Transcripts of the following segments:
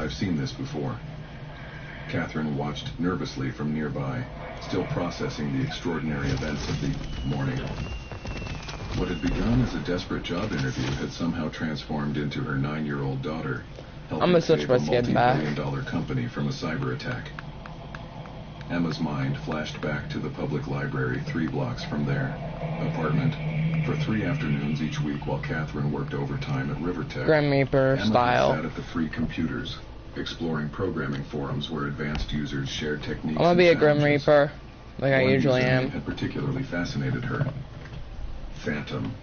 I've seen this before. Catherine watched nervously from nearby, still processing the extraordinary events of the morning. What had begun as a desperate job interview had somehow transformed into her 9-year-old daughter, helping save a multi-billion-dollar company from a cyber attack. Emma's mind flashed back to the public library 3 blocks from their apartment. For 3 afternoons each week while Catherine worked overtime at Rivertech, Grim Reaper Emma style. sat at the free computers, exploring programming forums where advanced users shared techniques. I'm gonna be a Grim challenges. Reaper, like I usually am. Had particularly fascinated her. Phantom,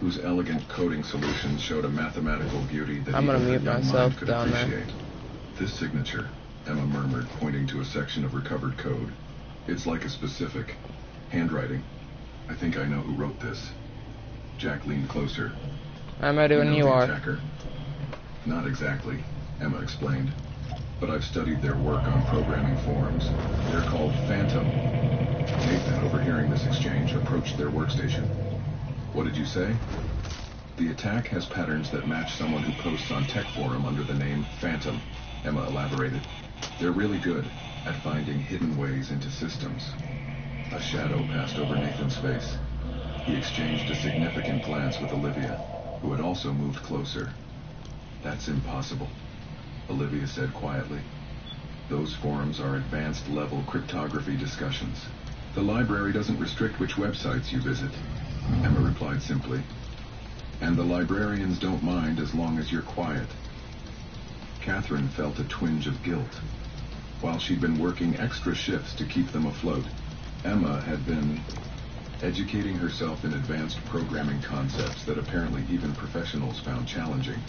whose elegant coding solutions showed a mathematical beauty that I'm gonna even her mute young myself mind could down there. appreciate. This signature, Emma murmured, pointing to a section of recovered code. It's like a specific handwriting. I think I know who wrote this. Jack leaned closer. I'm ready when you are. Attacker? Not exactly, Emma explained. But I've studied their work on programming forums. They're called Phantom. Nathan, overhearing this exchange, approached their workstation. What did you say? The attack has patterns that match someone who posts on Tech Forum under the name Phantom, Emma elaborated. They're really good at finding hidden ways into systems. A shadow passed over Nathan's face. He exchanged a significant glance with Olivia, who had also moved closer. That's impossible, Olivia said quietly. Those forums are advanced-level cryptography discussions. The library doesn't restrict which websites you visit, Emma replied simply. And the librarians don't mind as long as you're quiet. Catherine felt a twinge of guilt. While she'd been working extra shifts to keep them afloat, Emma had been educating herself in advanced programming concepts that apparently even professionals found challenging.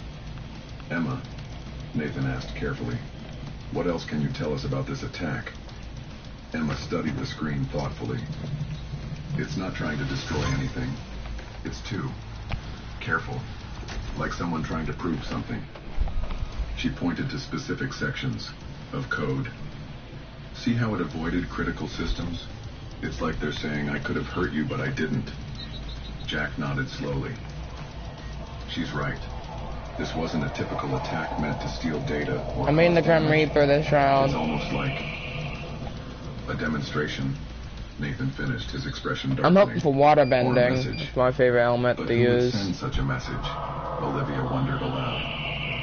Emma, Nathan asked carefully, what else can you tell us about this attack? Emma studied the screen thoughtfully. It's not trying to destroy anything. It's too careful, like someone trying to prove something. She pointed to specific sections of code. See how it avoided critical systems? It's like they're saying, I could have hurt you, but I didn't. Jack nodded slowly. She's right. This wasn't a typical attack meant to steal data or... I'm in the Grim Reaper this round. It's almost like a demonstration. Nathan finished, his expression darkening. I'm hoping for water bending. It's my favorite element to use. But who would send such a message? Olivia wondered aloud.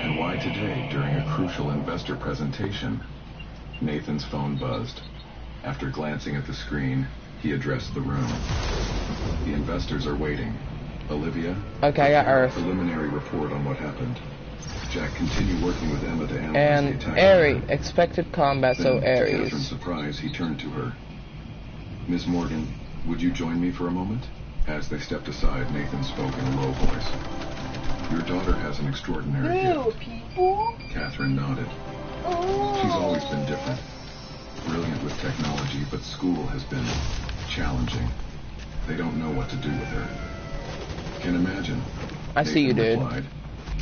And why today, during a crucial investor presentation? Nathan's phone buzzed. After glancing at the screen, he addressed the room. The investors are waiting. Olivia, okay, I got Earth. Preliminary report on what happened. Jack continued working with Emma to analyze the attack. And Aries, expected combat, then, so Aries. To Catherine's surprise, he turned to her. Miss Morgan, would you join me for a moment? As they stepped aside, Nathan spoke in a low voice. Your daughter has an extraordinary gift. People? Catherine nodded. She's always been different. Brilliant with technology, but school has been challenging. They don't know what to do with her. Can imagine. I see you, dude. Replied,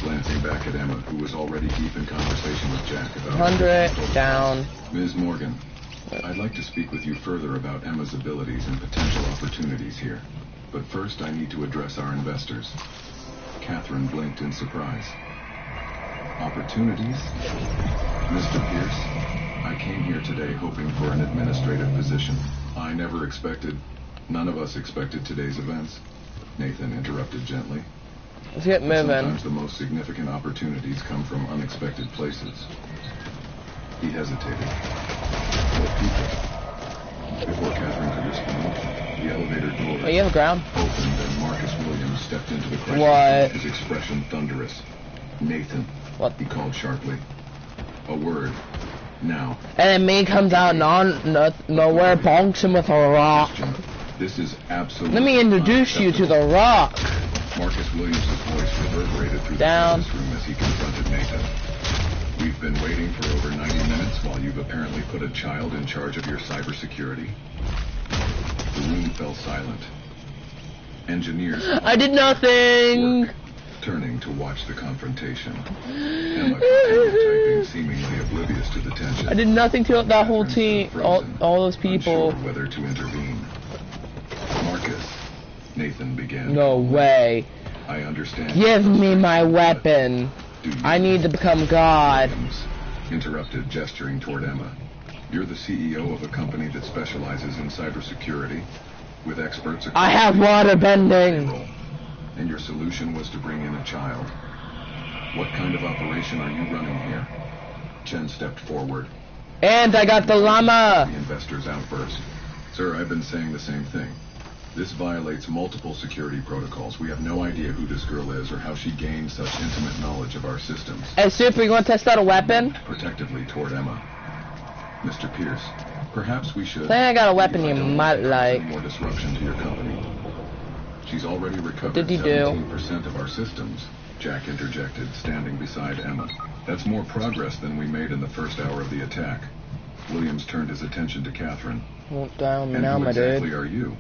glancing back at Emma, who was already deep in conversation with Jack about 100 down. Ms. Morgan, I'd like to speak with you further about Emma's abilities and potential opportunities here. But first, I need to address our investors. Catherine blinked in surprise. Opportunities? Mr. Pierce, I came here today hoping for an administrative position. I never expected, none of us expected today's events. Nathan interrupted gently. Let's get moving. Sometimes the most significant opportunities come from unexpected places. He hesitated. What people? Before Catherine could respond, the elevator door Oh, you have ground? opened and Marcus Williams stepped into the crisis. What? His expression thunderous. Nathan, What? he called sharply. A word. Now. And then me comes out nowhere, bonks him with a rock. This is absolutely. Let me introduce you to the rock. Marcus Williams' voice reverberated through Down. the room as he confronted Nathan. We've been waiting for over 90 minutes while you've apparently put a child in charge of your cybersecurity. The room fell silent. Engineers. I did nothing. Work, turning to watch the confrontation. Emma continued typing, seemingly oblivious to the tension. I did nothing to that whole Catherine team, stood all frozen, those people. unsure whether to intervene. Marcus, Nathan began. No way. I understand. Give me my weapon. I need to become God. Interrupted, gesturing toward Emma. You're the CEO of a company that specializes in cybersecurity, with experts across I have water bending. payroll, and your solution was to bring in a child. What kind of operation are you running here? Chen stepped forward. And I got the llama. The investor's outburst. Sir, I've been saying the same thing. This violates multiple security protocols. We have no idea who this girl is or how she gained such intimate knowledge of our systems. Hey, Super, you want to test out a weapon? Protectively toward Emma. Mr. Pierce, perhaps we should... I think I got a weapon you might like. More disruption to your company. She's already recovered Did you do? 17% of our systems, Jack interjected, standing beside Emma. That's more progress than we made in the first hour of the attack. Williams turned his attention to Catherine. Well, down And now, who my exactly dude. are you?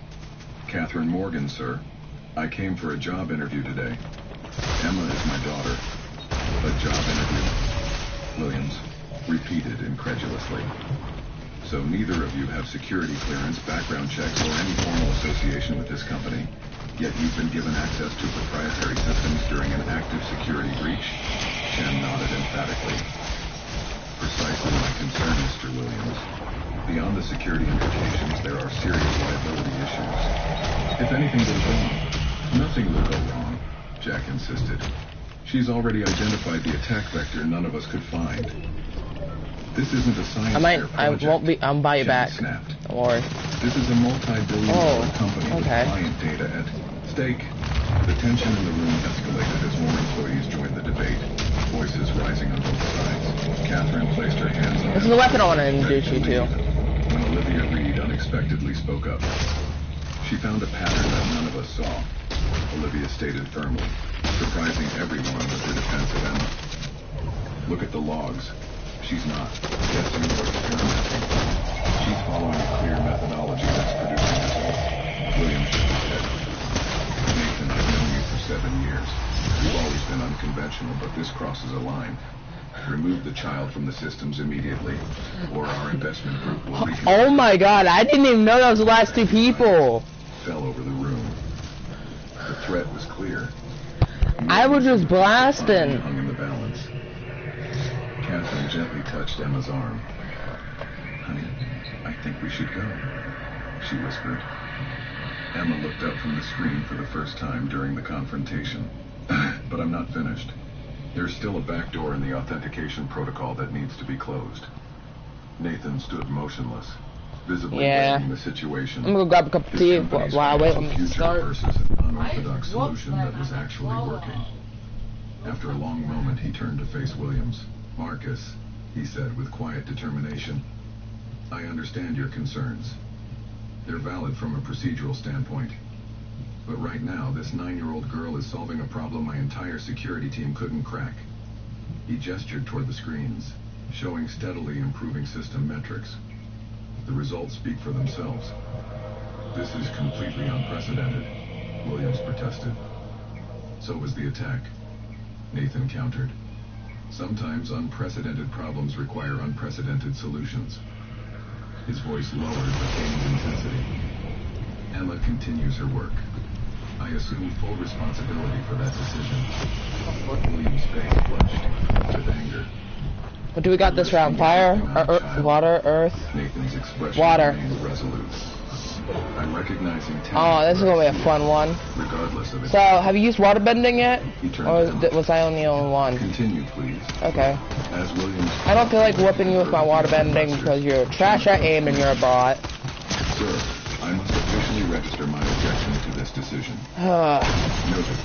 Catherine Morgan, sir. I came for a job interview today. Emma is my daughter. A job interview. Williams repeated incredulously. So neither of you have security clearance, background checks, or any formal association with this company, yet you've been given access to proprietary systems during an active security breach? Chen nodded emphatically. Precisely my concern, Mr. Williams. Beyond the security implications, there are serious liability issues. If anything goes wrong, nothing will go wrong, Jack insisted. She's already identified the attack vector none of us could find. This isn't a science fair project. I won't be, I'll buy you Chen back. snapped. Don't worry. This is a multi-billion-dollar company with okay. client data at stake. The tension in the room escalated as more employees joined the debate, voices rising on both sides. Catherine placed her hands on... This is the weapon I want to introduce you to. When Olivia Reed unexpectedly spoke up. She found a pattern that none of us saw. Olivia stated firmly, surprising everyone with her defense of Emma. Look at the logs. She's not guessing or experimenting. She's following a clear methodology that's producing results. William shook his head. Nathan, I've known you for 7 years. You've always been unconventional, but this crosses a line. Remove the child from the systems immediately, or our investment group will reconsider. Oh my god, I didn't even know that was the last two people. Fell over the room. The threat was clear. I was just blasting. Hung in the balance. Catherine gently touched Emma's arm. Honey, I think we should go, she whispered. Emma looked up from the screen for the first time during the confrontation. But I'm not finished. There's still a back door in the authentication protocol that needs to be closed. Nathan stood motionless, visibly weighing the situation. I'm gonna go grab a cup of tea while I wait on the start. Versus an unorthodox solution that was actually working. After a long moment, he turned to face Williams. Marcus, he said with quiet determination, I understand your concerns. They're valid from a procedural standpoint. But right now, this 9-year-old girl is solving a problem my entire security team couldn't crack. He gestured toward the screens, showing steadily improving system metrics. The results speak for themselves. This is completely unprecedented, Williams protested. So was the attack. Nathan countered. Sometimes unprecedented problems require unprecedented solutions. His voice lowered but gained intensity. Emma continues her work. I assume full responsibility for that decision. Williams' face flushed with anger. What do we got this round? Fire? Water? Earth? Nathan's expression water. remained resolute. I'm recognizing Oh, this is gonna be a fun one. Regardless of it. So, have you used water bending yet? Or to was I only on one? Continue, please. Okay. As Williams... I don't feel like whooping you with my water bending because you're trash at aim and you're a bot. Sir, I must officially register my objection to this decision. Noted.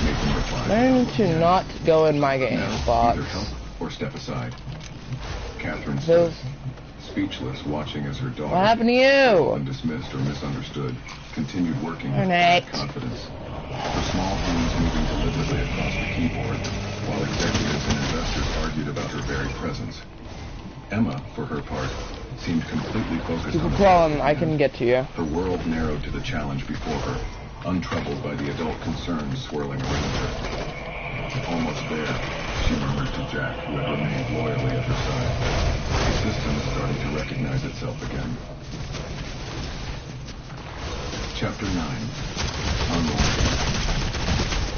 Nathan replied. Learn to not go in my game, Now, bots. either help or step aside. Catherine stood, speechless, watching as her daughter, What happened to you? undismissed or misunderstood, continued working with Fortnite. confidence. Her small hands moving deliberately across the keyboard, while executives and investors argued about her very presence. Emma, for her part, seemed completely focused Keep on the crawling, I can get to you. Her world narrowed to the challenge before her, untroubled by the adult concerns swirling around her. Almost there, she murmured to Jack, who had remained loyally at her side. The system is starting to recognize itself again. Chapter 9. Unlocked.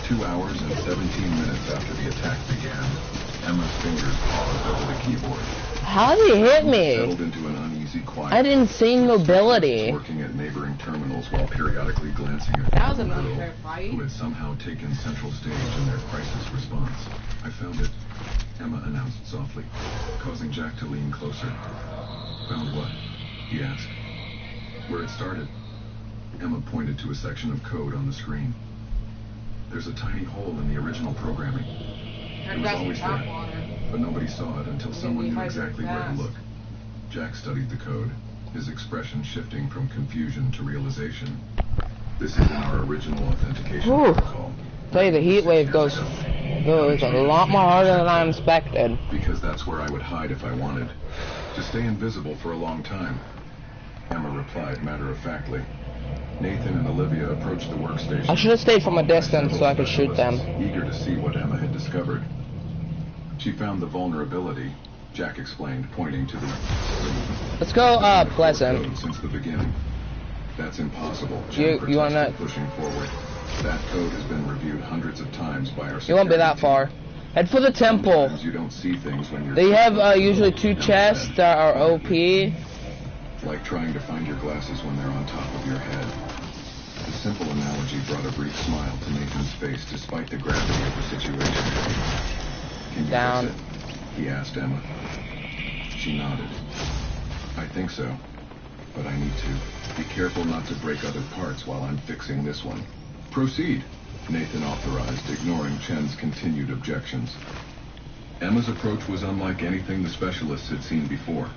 2 hours and 17 minutes after the attack began, Emma's fingers paused over the keyboard. How did he hit me? Settled into an uneasy quiet. I had insane mobility. Working at neighboring terminals while periodically glancing at That was the an girl unfair fight. who had somehow taken central stage in their crisis response. I found it, Emma announced softly, causing Jack to lean closer. Found what? He asked. Where it started. Emma pointed to a section of code on the screen. There's a tiny hole in the original programming. It was always there, but nobody saw it until someone knew exactly where to look. Jack studied the code, his expression shifting from confusion to realization. This is in our original authentication protocol. Tell you, the heat wave goes a lot more harder than I expected. Because that's where I would hide if I wanted. To stay invisible for a long time. Emma replied matter-of-factly. Nathan and Olivia approached the workstation. I should have stayed from a distance so I could shoot them. Eager to see what Emma had discovered. She found the vulnerability, Jack explained, pointing to the Let's go, Pleasant. since the beginning. That's impossible. You wanna pushing forward. That code has been reviewed hundreds of times by our You won't be that far. Head for the temple. Sometimes you don't see things when you're They have usually 2 chests that are OP. Like trying to find your glasses when they're on top of your head. The simple analogy brought a brief smile to Nathan's face despite the gravity of the situation. Can you Down. fix it? He asked Emma. She nodded. I think so, but I need to. Be careful not to break other parts while I'm fixing this one. Proceed, Nathan authorized, ignoring Chen's continued objections. Emma's approach was unlike anything the specialists had seen before.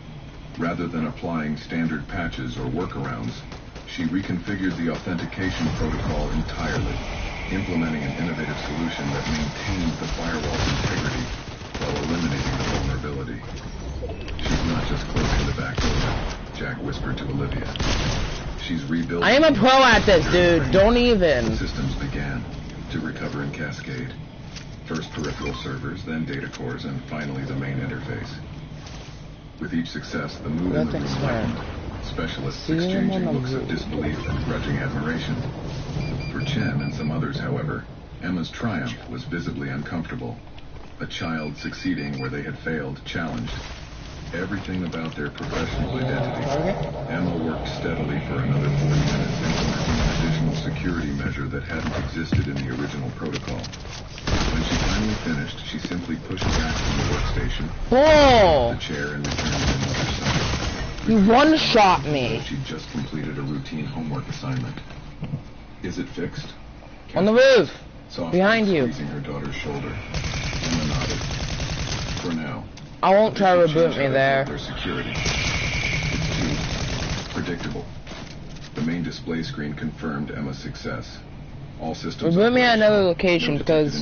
Rather than applying standard patches or workarounds, she reconfigured the authentication protocol entirely, implementing an innovative solution that maintained the firewall's integrity while eliminating the vulnerability. She's not just closing the back door, Jack whispered to Olivia. She's rebuilding... I am a pro at this, dude. Don't even. Systems began to recover in cascade. First peripheral servers, then data cores, and finally the main interface. With each success, the mood in the room lightened. Specialists exchanging looks of disbelief and grudging admiration. For Chen and some others, however, Emma's triumph was visibly uncomfortable. A child succeeding where they had failed, challenged. Everything about their professional identity. Emma worked steadily for another 40 minutes, implementing an additional security measure that hadn't existed in the original protocol. When she finally finished, she simply pushed back from the workstation, the chair, and returned to another side. You one-shot me. She'd just completed a routine homework assignment. Is it fixed? On the roof. Softly Behind you. Squeezing her daughter's shoulder. Emma nodded. For now. I won't try to reboot me there. Their security. It's too predictable. The main display screen confirmed Emma's success. All systems. Reboot me at another location no because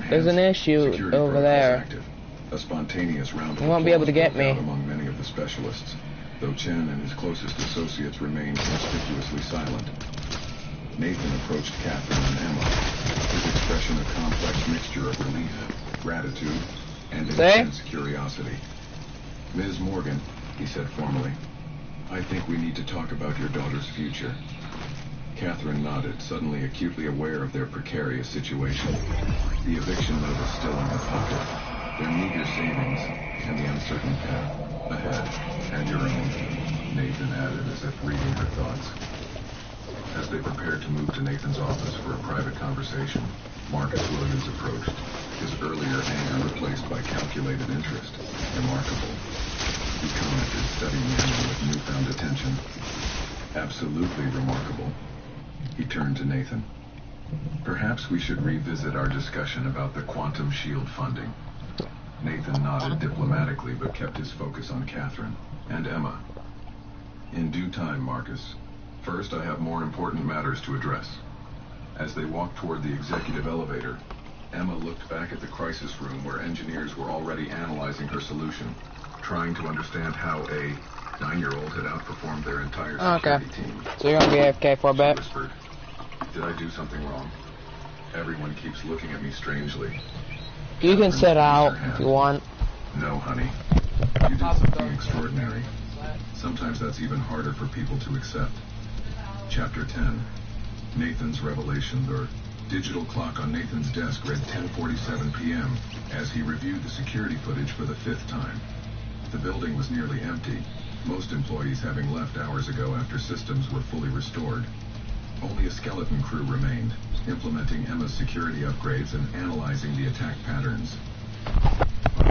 there's an issue over there. Active. A spontaneous round of You won't be able to get me. among many of the specialists, though Chen and his closest associates remained conspicuously silent. Nathan approached Catherine and Emma, his expression a complex mixture of relief, gratitude, and intense curiosity. Ms. Morgan, he said formally, I think we need to talk about your daughter's future. Catherine nodded, suddenly acutely aware of their precarious situation. The eviction notice still in her pocket, their meager savings, and the uncertain path ahead. And your own, Nathan added as if reading her thoughts. As they prepared to move to Nathan's office for a private conversation, Marcus Williams approached, his earlier anger replaced by calculated interest. Remarkable. He commented, studying Emma with newfound attention. Absolutely remarkable. He turned to Nathan. Perhaps we should revisit our discussion about the quantum shield funding. Nathan nodded diplomatically but kept his focus on Catherine and Emma. In due time, Marcus. First, I have more important matters to address. As they walked toward the executive elevator, Emma looked back at the crisis room where engineers were already analyzing her solution, trying to understand how a 9-year-old had outperformed their entire security team. So you're gonna be AFK for a bit? She whispered, did I do something wrong? Everyone keeps looking at me strangely. You can sit out if you want. No, honey. You did something extraordinary. Sometimes that's even harder for people to accept. Chapter 10. Nathan's revelation, or Digital clock on Nathan's desk read 10:47 p.m. as he reviewed the security footage for the 5th time. The building was nearly empty, most employees having left hours ago after systems were fully restored. Only a skeleton crew remained, implementing Emma's security upgrades and analyzing the attack patterns.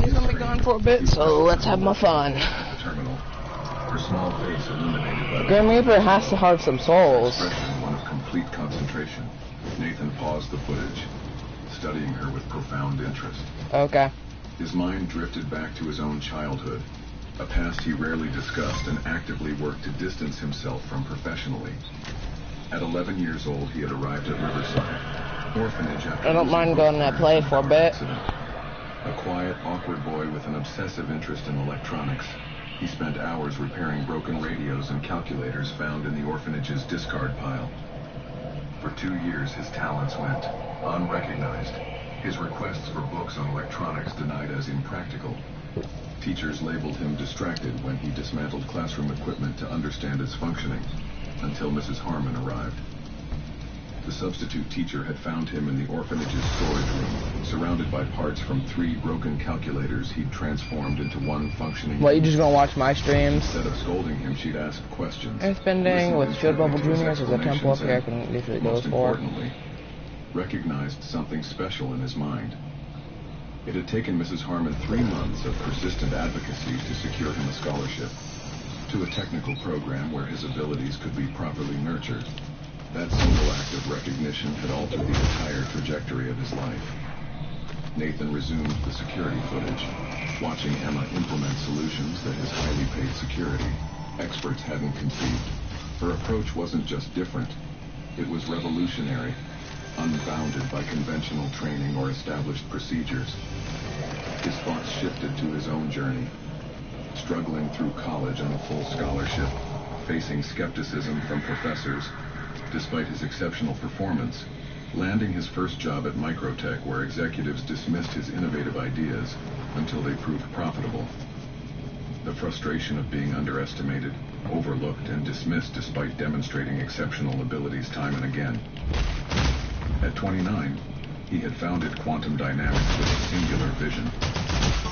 He's gonna be gone for a bit, so let's have my fun. At the terminal, her small face illuminated by the Grim Reaper has to have some souls. expression, one of complete concentration. Nathan paused the footage, studying her with profound interest. Okay. His mind drifted back to his own childhood, a past he rarely discussed and actively worked to distance himself from professionally. At 11 years old, he had arrived at Riverside orphanage after I don't mind going to play for a bit. accident. A quiet, awkward boy with an obsessive interest in electronics, he spent hours repairing broken radios and calculators found in the orphanage's discard pile. For 2 years, his talents went unrecognized, his requests for books on electronics denied as impractical. Teachers labeled him distracted when he dismantled classroom equipment to understand its functioning, until Mrs. Harmon arrived. The substitute teacher had found him in the orphanage's storage room, surrounded by parts from 3 broken calculators he'd transformed into one functioning... What, you just gonna watch my streams? Instead of scolding him, she'd ask questions. Earthbending with Field Bubble Juniors is a temple up here I can usually go most for. importantly, recognized something special in his mind. It had taken Mrs. Harmon 3 months of persistent advocacy to secure him a scholarship to a technical program where his abilities could be properly nurtured. That single act of recognition had altered the entire trajectory of his life. Nathan resumed the security footage, watching Emma implement solutions that his highly paid security experts hadn't conceived. Her approach wasn't just different, it was revolutionary, unbounded by conventional training or established procedures. His thoughts shifted to his own journey, struggling through college on a full scholarship, facing skepticism from professors, despite his exceptional performance, landing his first job at Microtech where executives dismissed his innovative ideas until they proved profitable. The frustration of being underestimated, overlooked, and dismissed despite demonstrating exceptional abilities time and again. At 29, he had founded Quantum Dynamics with a singular vision: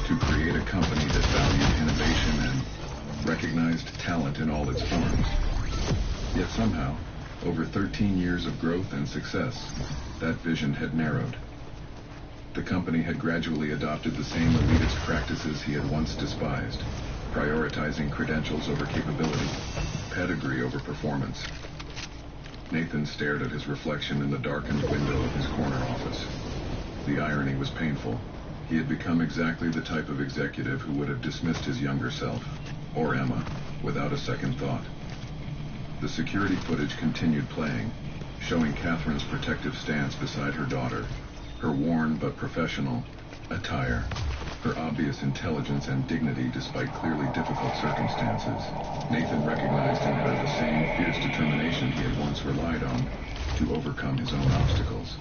to create a company that valued innovation and recognized talent in all its forms. Yet somehow, over 13 years of growth and success, that vision had narrowed. The company had gradually adopted the same elitist practices he had once despised, prioritizing credentials over capability, pedigree over performance. Nathan stared at his reflection in the darkened window of his corner office. The irony was painful. He had become exactly the type of executive who would have dismissed his younger self, or Emma, without a second thought. The security footage continued playing, showing Catherine's protective stance beside her daughter, her worn but professional attire, her obvious intelligence and dignity despite clearly difficult circumstances. Nathan recognized in her the same fierce determination he had once relied on to overcome his own obstacles.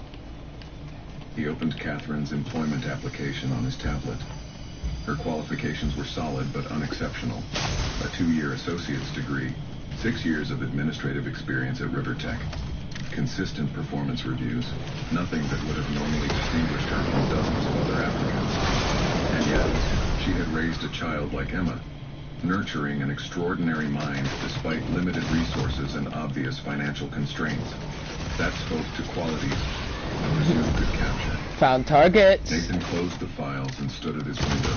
He opened Catherine's employment application on his tablet. Her qualifications were solid but unexceptional. A 2-year associate's degree, 6 years of administrative experience at Rivertech, consistent performance reviews, nothing that would have normally distinguished her from dozens of other applicants. And yet, she had raised a child like Emma, nurturing an extraordinary mind despite limited resources and obvious financial constraints. That spoke to qualities a pursuit could capture. Found targets. Nathan closed the files and stood at his window,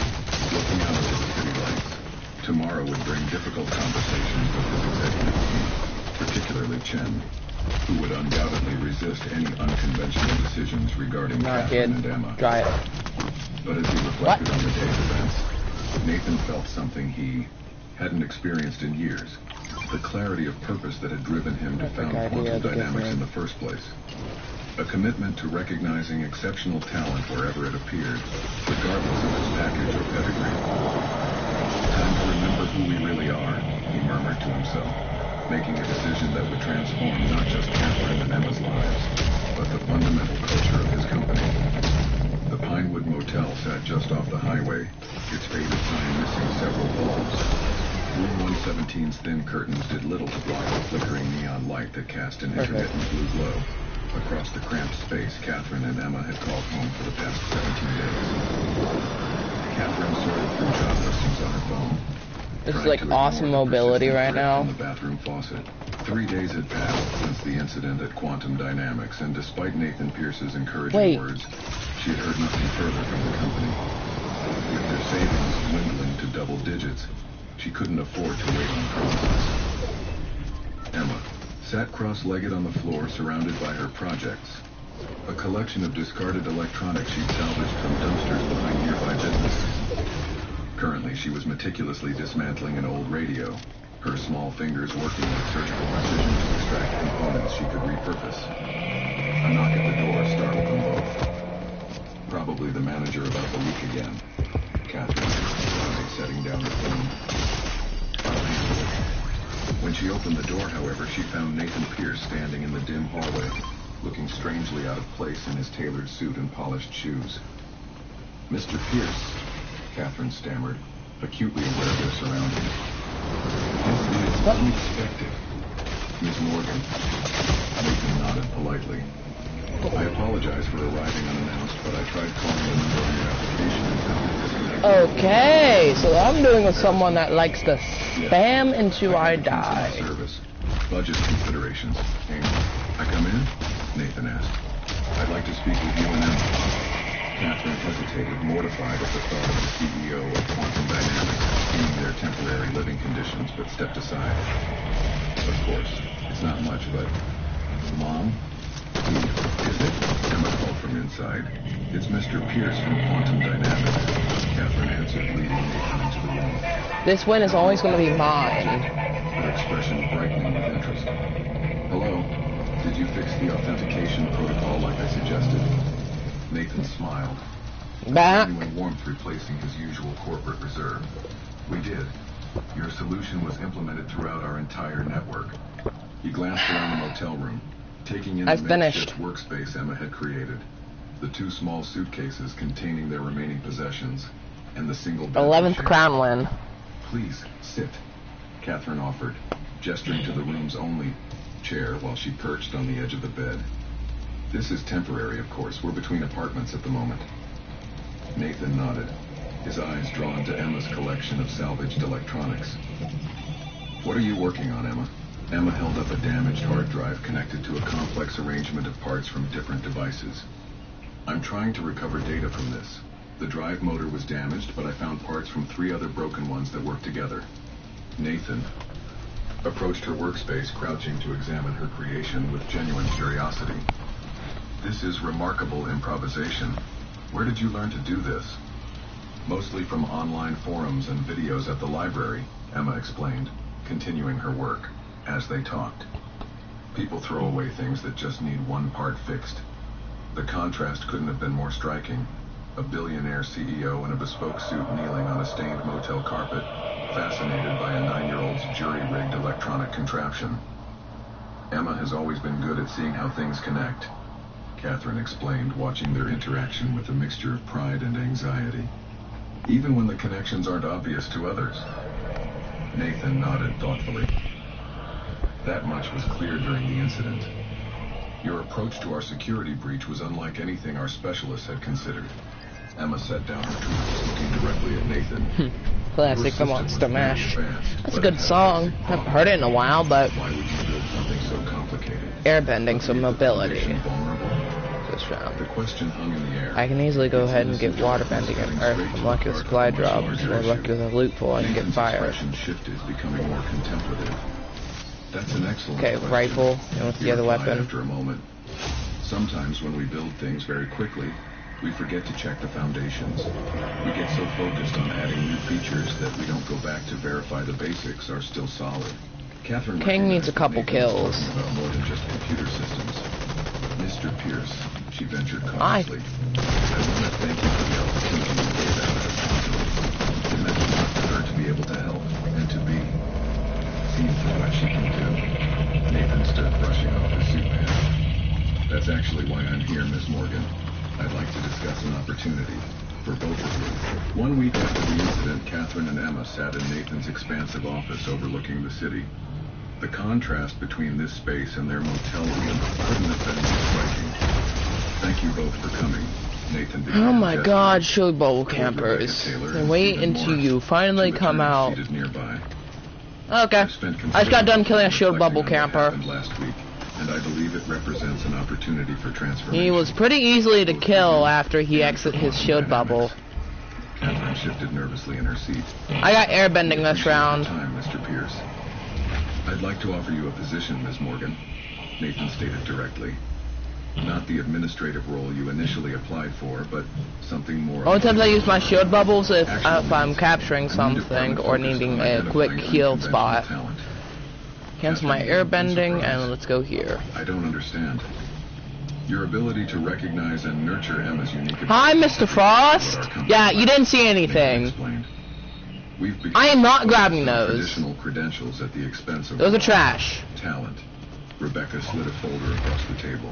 looking out over the city lights. Tomorrow would bring difficult conversations with his executive team, particularly Chen, who would undoubtedly resist any unconventional decisions regarding Catherine and Emma. Try it. But as he reflected on the day's events, Nathan felt something he hadn't experienced in years: the clarity of purpose that had driven him to found Quantum Dynamics in the first place. A commitment to recognizing exceptional talent wherever it appeared, regardless of its package or pedigree. Time to remember who we really are, he murmured to himself, making a decision that would transform not just Catherine and Emma's lives, but the fundamental culture of his company. The Pinewood Motel sat just off the highway, its faded sign missing several bulbs. Room 117's thin curtains did little to block the flickering neon light that cast an intermittent blue glow. Across the cramped space, Catherine and Emma had called home for the past 17 days. Catherine sorted through job listings on her phone. This is like awesome mobility right now. The bathroom faucet. 3 days had passed since the incident at Quantum Dynamics, and despite Nathan Pierce's encouraging words, she had heard nothing further from the company. With their savings dwindling to double digits, she couldn't afford to wait on promises. Emma sat cross-legged on the floor, surrounded by her projects. A collection of discarded electronics she'd salvaged from dumpsters behind nearby businesses. Currently, she was meticulously dismantling an old radio, her small fingers working with surgical precision to extract components she could repurpose. A knock at the door startled them both. Probably the manager about the leak again. Catherine was setting down the phone. I'll handle it. When she opened the door, however, she found Nathan Pierce standing in the dim hallway, looking strangely out of place in his tailored suit and polished shoes. Mr. Pierce, Catherine stammered, acutely aware of their surroundings. It's unexpected. Miss Morgan. Nathan nodded politely. I apologize for arriving unannounced, but I tried calling the number on your application and found it disconnected. Okay, so I'm doing with someone that likes to spam until I die. Service. Budget considerations. Amy, I come in? Nathan asked. I'd like to speak with you and Emma. Catherine hesitated, mortified at the thought of the CEO of Quantum Dynamics seeing their temporary living conditions, but stepped aside. Of course, it's not much, but... Mom? Who is it? Emma called from inside. It's Mr. Pierce from Quantum Dynamics. Catherine answered, leading Nathan into the room. This win is always going to be mine. Her expression brightening with interest. Hello? Did you fix the authentication protocol like I suggested? Nathan smiled. Genuine warmth replacing his usual corporate reserve. We did. Your solution was implemented throughout our entire network. He glanced around the motel room, taking in the makeshift workspace Emma had created. The 2 small suitcases containing their remaining possessions, and the single 11th crown win. Please, sit, Catherine offered, gesturing to the room's only chair while she perched on the edge of the bed. This is temporary, of course. We're between apartments at the moment. Nathan nodded, his eyes drawn to Emma's collection of salvaged electronics. What are you working on, Emma? Emma held up a damaged hard drive connected to a complex arrangement of parts from different devices. I'm trying to recover data from this. The drive motor was damaged, but I found parts from 3 other broken ones that work together. Nathan approached her workspace, crouching to examine her creation with genuine curiosity. This is remarkable improvisation. Where did you learn to do this? Mostly from online forums and videos at the library, Emma explained, continuing her work as they talked. People throw away things that just need one part fixed. The contrast couldn't have been more striking. A billionaire CEO in a bespoke suit kneeling on a stained motel carpet, fascinated by a 9-year-old's jury-rigged electronic contraption. Emma has always been good at seeing how things connect, Catherine explained, watching their interaction with a mixture of pride and anxiety. Even when the connections aren't obvious to others. Nathan nodded thoughtfully. That much was clear during the incident. Your approach to our security breach was unlike anything our specialists had considered. Emma set down her tools, looking directly at Nathan. Classic The Monster Mash. That's a good song. I haven't heard it in a while, but... Why would you build something so complicated? Airbending, so mobility. The question hung in the air. I can easily go ahead and get waterbending at Earth. I'm lucky with supply drops, or lucky with a loot pull, I can get fire. Shifted, becoming more contemplative. That's an excellent question. Rifle, and with the other weapon. After a moment. Sometimes when we build things very quickly, we forget to check the foundations. We get so focused on adding new features that we don't go back to verify the basics are still solid. Catherine King needs a couple kills. About more than just computer systems. Mr. Pierce, she ventured cautiously. I want to thank you for the opportunity you gave out at a It meant a lot to her to be able to help and to be seen for what she can do. Nathan stood brushing off his suit pants. That's actually why I'm here, Miss Morgan. I'd like to discuss an opportunity for both of you. 1 week after the incident, Catherine and Emma sat in Nathan's expansive office overlooking the city. The contrast between this space and their motel room couldn't have been more striking. Thank you both for coming. Nathan began Oh my gesturing god, shield bubble toward campers. Rebecca Taylor Then and wait Stephen until Morris, you finally two come attorneys out. seated nearby. Okay. I've spent I just got done considerable killing a time shield bubble reflecting on what camper. happened last week, and I believe it represents an opportunity for transformation. He was pretty easily to kill after he exited his shield bubble. Catherine shifted nervously in her seat. I got airbending this Appreciate your round. time, Mr. Pierce. I'd like to offer you a position, Ms. Morgan, Nathan stated directly. Not the administrative role you initially applied for, but something more. Only times I use my shield bubbles if I'm capturing something or needing a quick heal spot. Cancel my airbending and let's go here. I don't understand. Your ability to recognize and nurture Emma's unique. Hi, Mr. Frost. Yeah, you didn't see anything. I am not grabbing those. Additional credentials at the expense of Those are trash. Talent. Rebecca slid a folder across the table.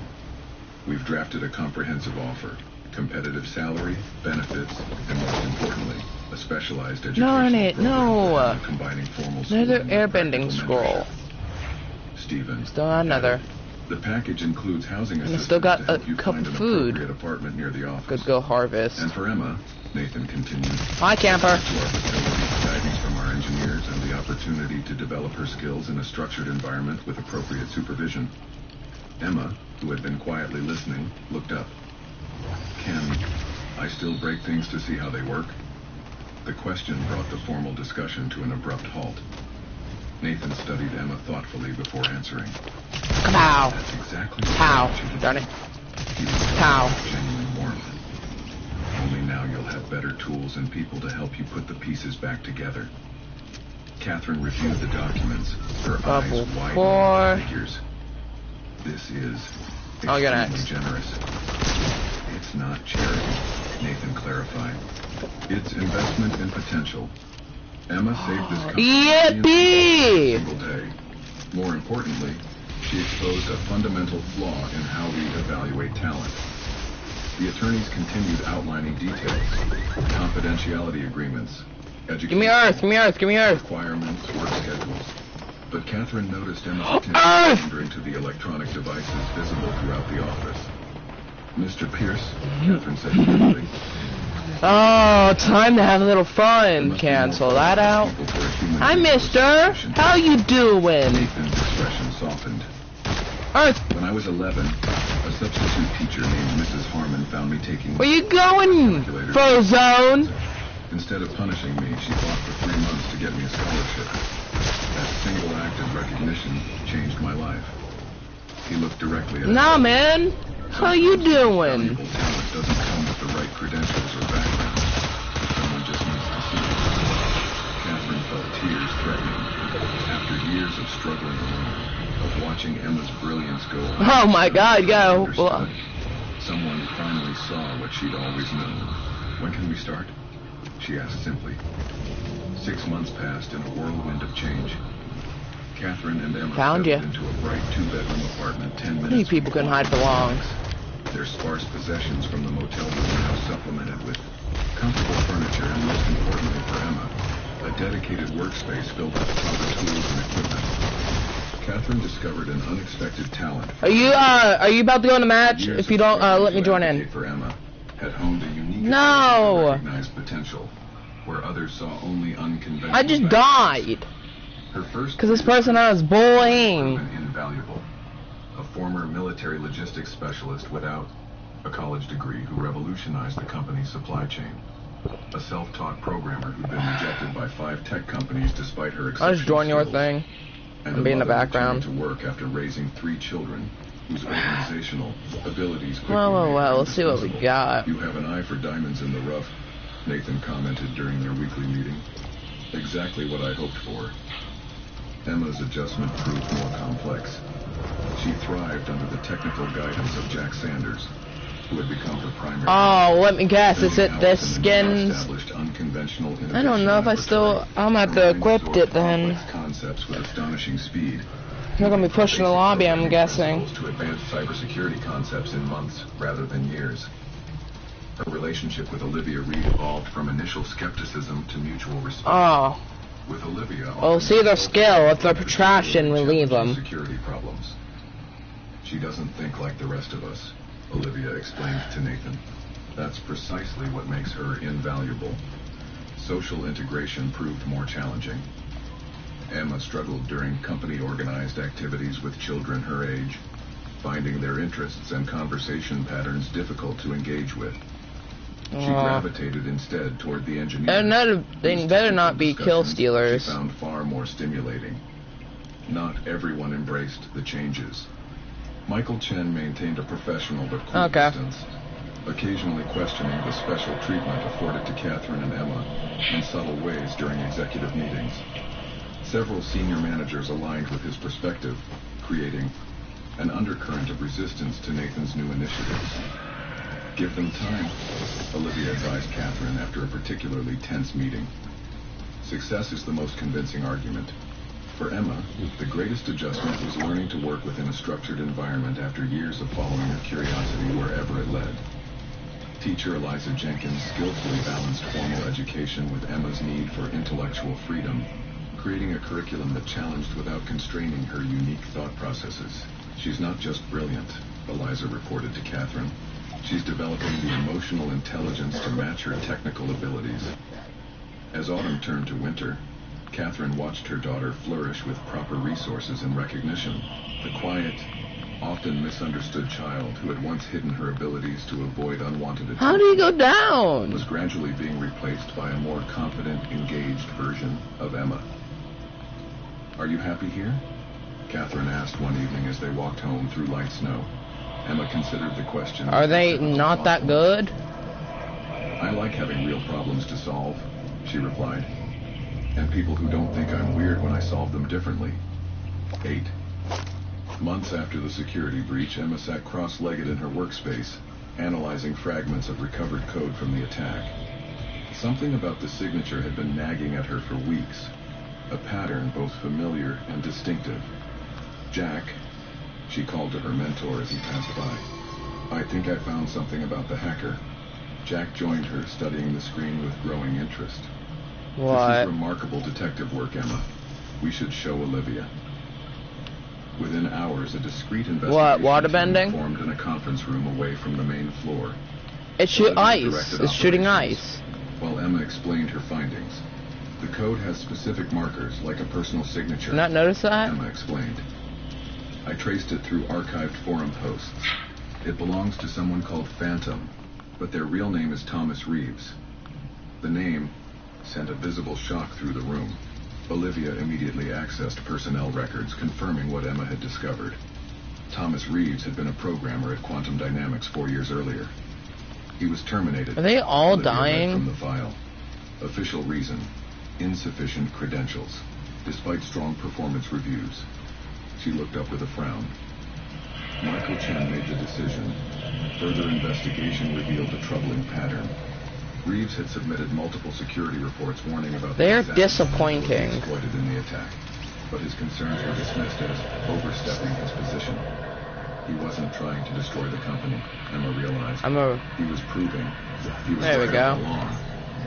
We've drafted a comprehensive offer. Competitive salary, benefits, and most importantly, a specialized education program combining formal Another schooling with airbending practical scroll. mentorship. Stephen. Still another. The package includes housing And I assistance still got to a help you cup find of an food. appropriate apartment near the office. Could go harvest. And for Emma, Nathan continued. Hi, camper. To our facility, guidance from our engineers, and the opportunity to develop her skills in a structured environment with appropriate supervision. Emma, who had been quietly listening, looked up. Can I still break things to see how they work? The question brought the formal discussion to an abrupt halt. Nathan studied Emma thoughtfully before answering. Pow. That's exactly what Pow. I want you to Darn do. it. He was Pow. with genuine warmth. Only now you'll have better tools and people to help you put the pieces back together. Catherine reviewed the documents, her Bubble eyes wide four. with figures. This is I'll get extremely next. generous. It's not charity, Nathan clarified. It's investment in potential. Emma saved this company Yippee! every single day. More importantly, she exposed a fundamental flaw in how we evaluate talent. The attorneys continued outlining details, confidentiality agreements, education, Give me earth, give me earth, give me earth. requirements, work schedules. But Catherine noticed Emma's Earth! attention wandering to the electronic devices visible throughout the office. Mr. Pierce, Catherine said quickly. Oh, time to have a little fun. Cancel that out. Hi, mister. How you doing? Nathan's expression softened. Earth, When I was 11, a substitute teacher named Mrs. Harmon found me taking... where you going, Frozone? Instead of punishing me, she fought for 3 months to get me a scholarship. That single act of recognition changed my life. He looked directly at Nah, man. How you doing? Valuable talent doesn't come with the right credentials or background. Someone just needs to see it. Catherine felt tears threatening. After years of struggling alone, of watching Emma's brilliance go on. Oh my God, go. Understood. Someone finally saw what she'd always known. When can we start? She asked simply. 6 months passed in a whirlwind of change. Catherine and Emma Found settled ya. into a bright 2-bedroom apartment 10 minutes. These people couldn't hide for long. Their sparse possessions from the motel room were now supplemented with comfortable furniture and, most importantly for Emma, a dedicated workspace filled with proper tools and equipment. Catherine discovered an unexpected talent. Are you about to go in a match? Years If you of don't, struggle let me to join advocate in. For Emma, had honed a unique No. ability to recognize potential where others saw only unconventional. I just backgrounds. died. Her first Because this person I was bullying. proven invaluable. A former military logistics specialist without a college degree who revolutionized the company's supply chain. A self-taught programmer who'd been rejected by 5 tech companies despite her exceptional I'll just join your skills. thing. And and be in the a mother background. returning to work after raising 3 children whose organizational abilities quickly Well, made her let's see what we indispensable. got. You have an eye for diamonds in the rough, Nathan commented during their weekly meeting. Exactly what I hoped for. Emma's adjustment proved more complex. She thrived under the technical guidance of Jack Sanders, who had become her primary. Oh, let me guess. Is it this skins? I don't know if I still... I'm gonna have to equip it then. Concepts with astonishing speed. You're gonna be pushing the lobby, I'm guessing. To advance cybersecurity concepts in months rather than years. Her relationship with Olivia Reed evolved from initial skepticism to mutual respect. Oh. With Olivia, We'll see their skill. If they're trash, then we leave them. Security problems. She doesn't think like the rest of us, Olivia explained to Nathan. That's precisely what makes her invaluable. Social integration proved more challenging. Emma struggled during company-organized activities with children her age, finding their interests and conversation patterns difficult to engage with. She gravitated instead toward the engineering. They better not be kill stealers. She found far more stimulating. Not everyone embraced the changes. Michael Chen maintained a professional but cool distance, occasionally questioning the special treatment afforded to Catherine and Emma in subtle ways during executive meetings. Several senior managers aligned with his perspective, creating an undercurrent of resistance to Nathan's new initiatives. Give them time, Olivia advised Catherine after a particularly tense meeting. Success is the most convincing argument. For Emma, the greatest adjustment was learning to work within a structured environment after years of following her curiosity wherever it led. Teacher Eliza Jenkins skillfully balanced formal education with Emma's need for intellectual freedom, creating a curriculum that challenged without constraining her unique thought processes. She's not just brilliant, Eliza reported to Catherine. She's developing the emotional intelligence to match her technical abilities. As autumn turned to winter, Catherine watched her daughter flourish with proper resources and recognition. The quiet, often misunderstood child who had once hidden her abilities to avoid unwanted attention. How do you go down? Was gradually being replaced by a more confident, engaged version of Emma. Are you happy here? Catherine asked one evening as they walked home through light snow. Emma considered the question. Are they not that good? I like having real problems to solve, she replied. And people who don't think I'm weird when I solve them differently. 8. Months after the security breach, Emma sat cross-legged in her workspace, analyzing fragments of recovered code from the attack. Something about the signature had been nagging at her for weeks, a pattern both familiar and distinctive. Jack, she called to her mentor as he passed by. I think I found something about the hacker. Jack joined her, studying the screen with growing interest. What? This is remarkable detective work, Emma. We should show Olivia. Within hours, a discreet investigation waterbending? formed in a conference room away from the main floor. It shoots ice. It's shooting ice. While Emma explained her findings. The code has specific markers, like a personal signature. Not notice that? Emma explained. I traced it through archived forum posts. It belongs to someone called Phantom, but their real name is Thomas Reeves. The name sent a visible shock through the room. Olivia immediately accessed personnel records confirming what Emma had discovered. Thomas Reeves had been a programmer at Quantum Dynamics 4 years earlier. He was terminated. Are they all Olivia dying? read from the file. Official reason: insufficient credentials, despite strong performance reviews. She looked up with a frown. Michael Chen made the decision. Further investigation revealed a troubling pattern. Reeves had submitted multiple security reports warning about They're the disappointing. exploited in the attack, but his concerns were dismissed as overstepping his position. He wasn't trying to destroy the company, Emma realized. He was proving he was There we right go. all along.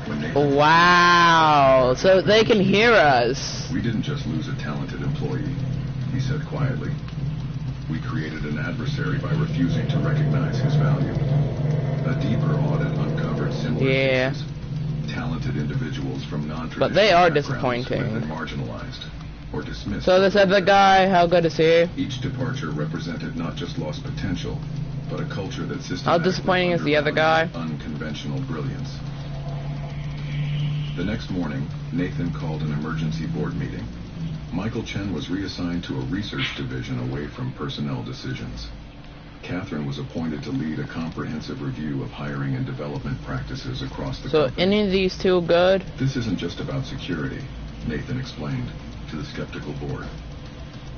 When Nathan Wow, so they can hear us. We didn't just lose a talented employee, he said quietly. We created an adversary by refusing to recognize his value. A deeper audit uncovered similar cases. Talented individuals from non-traditional But they are backgrounds disappointing. who had been marginalized or dismissed. So this other guy, how good is he? Each departure represented not just lost potential, but a culture that systematically How disappointing is the other guy? unconventional brilliance. The next morning, Nathan called an emergency board meeting. Michael Chen was reassigned to a research division away from personnel decisions. Catherine was appointed to lead a comprehensive review of hiring and development practices across the So company. any of these two good? This isn't just about security, Nathan explained to the skeptical board.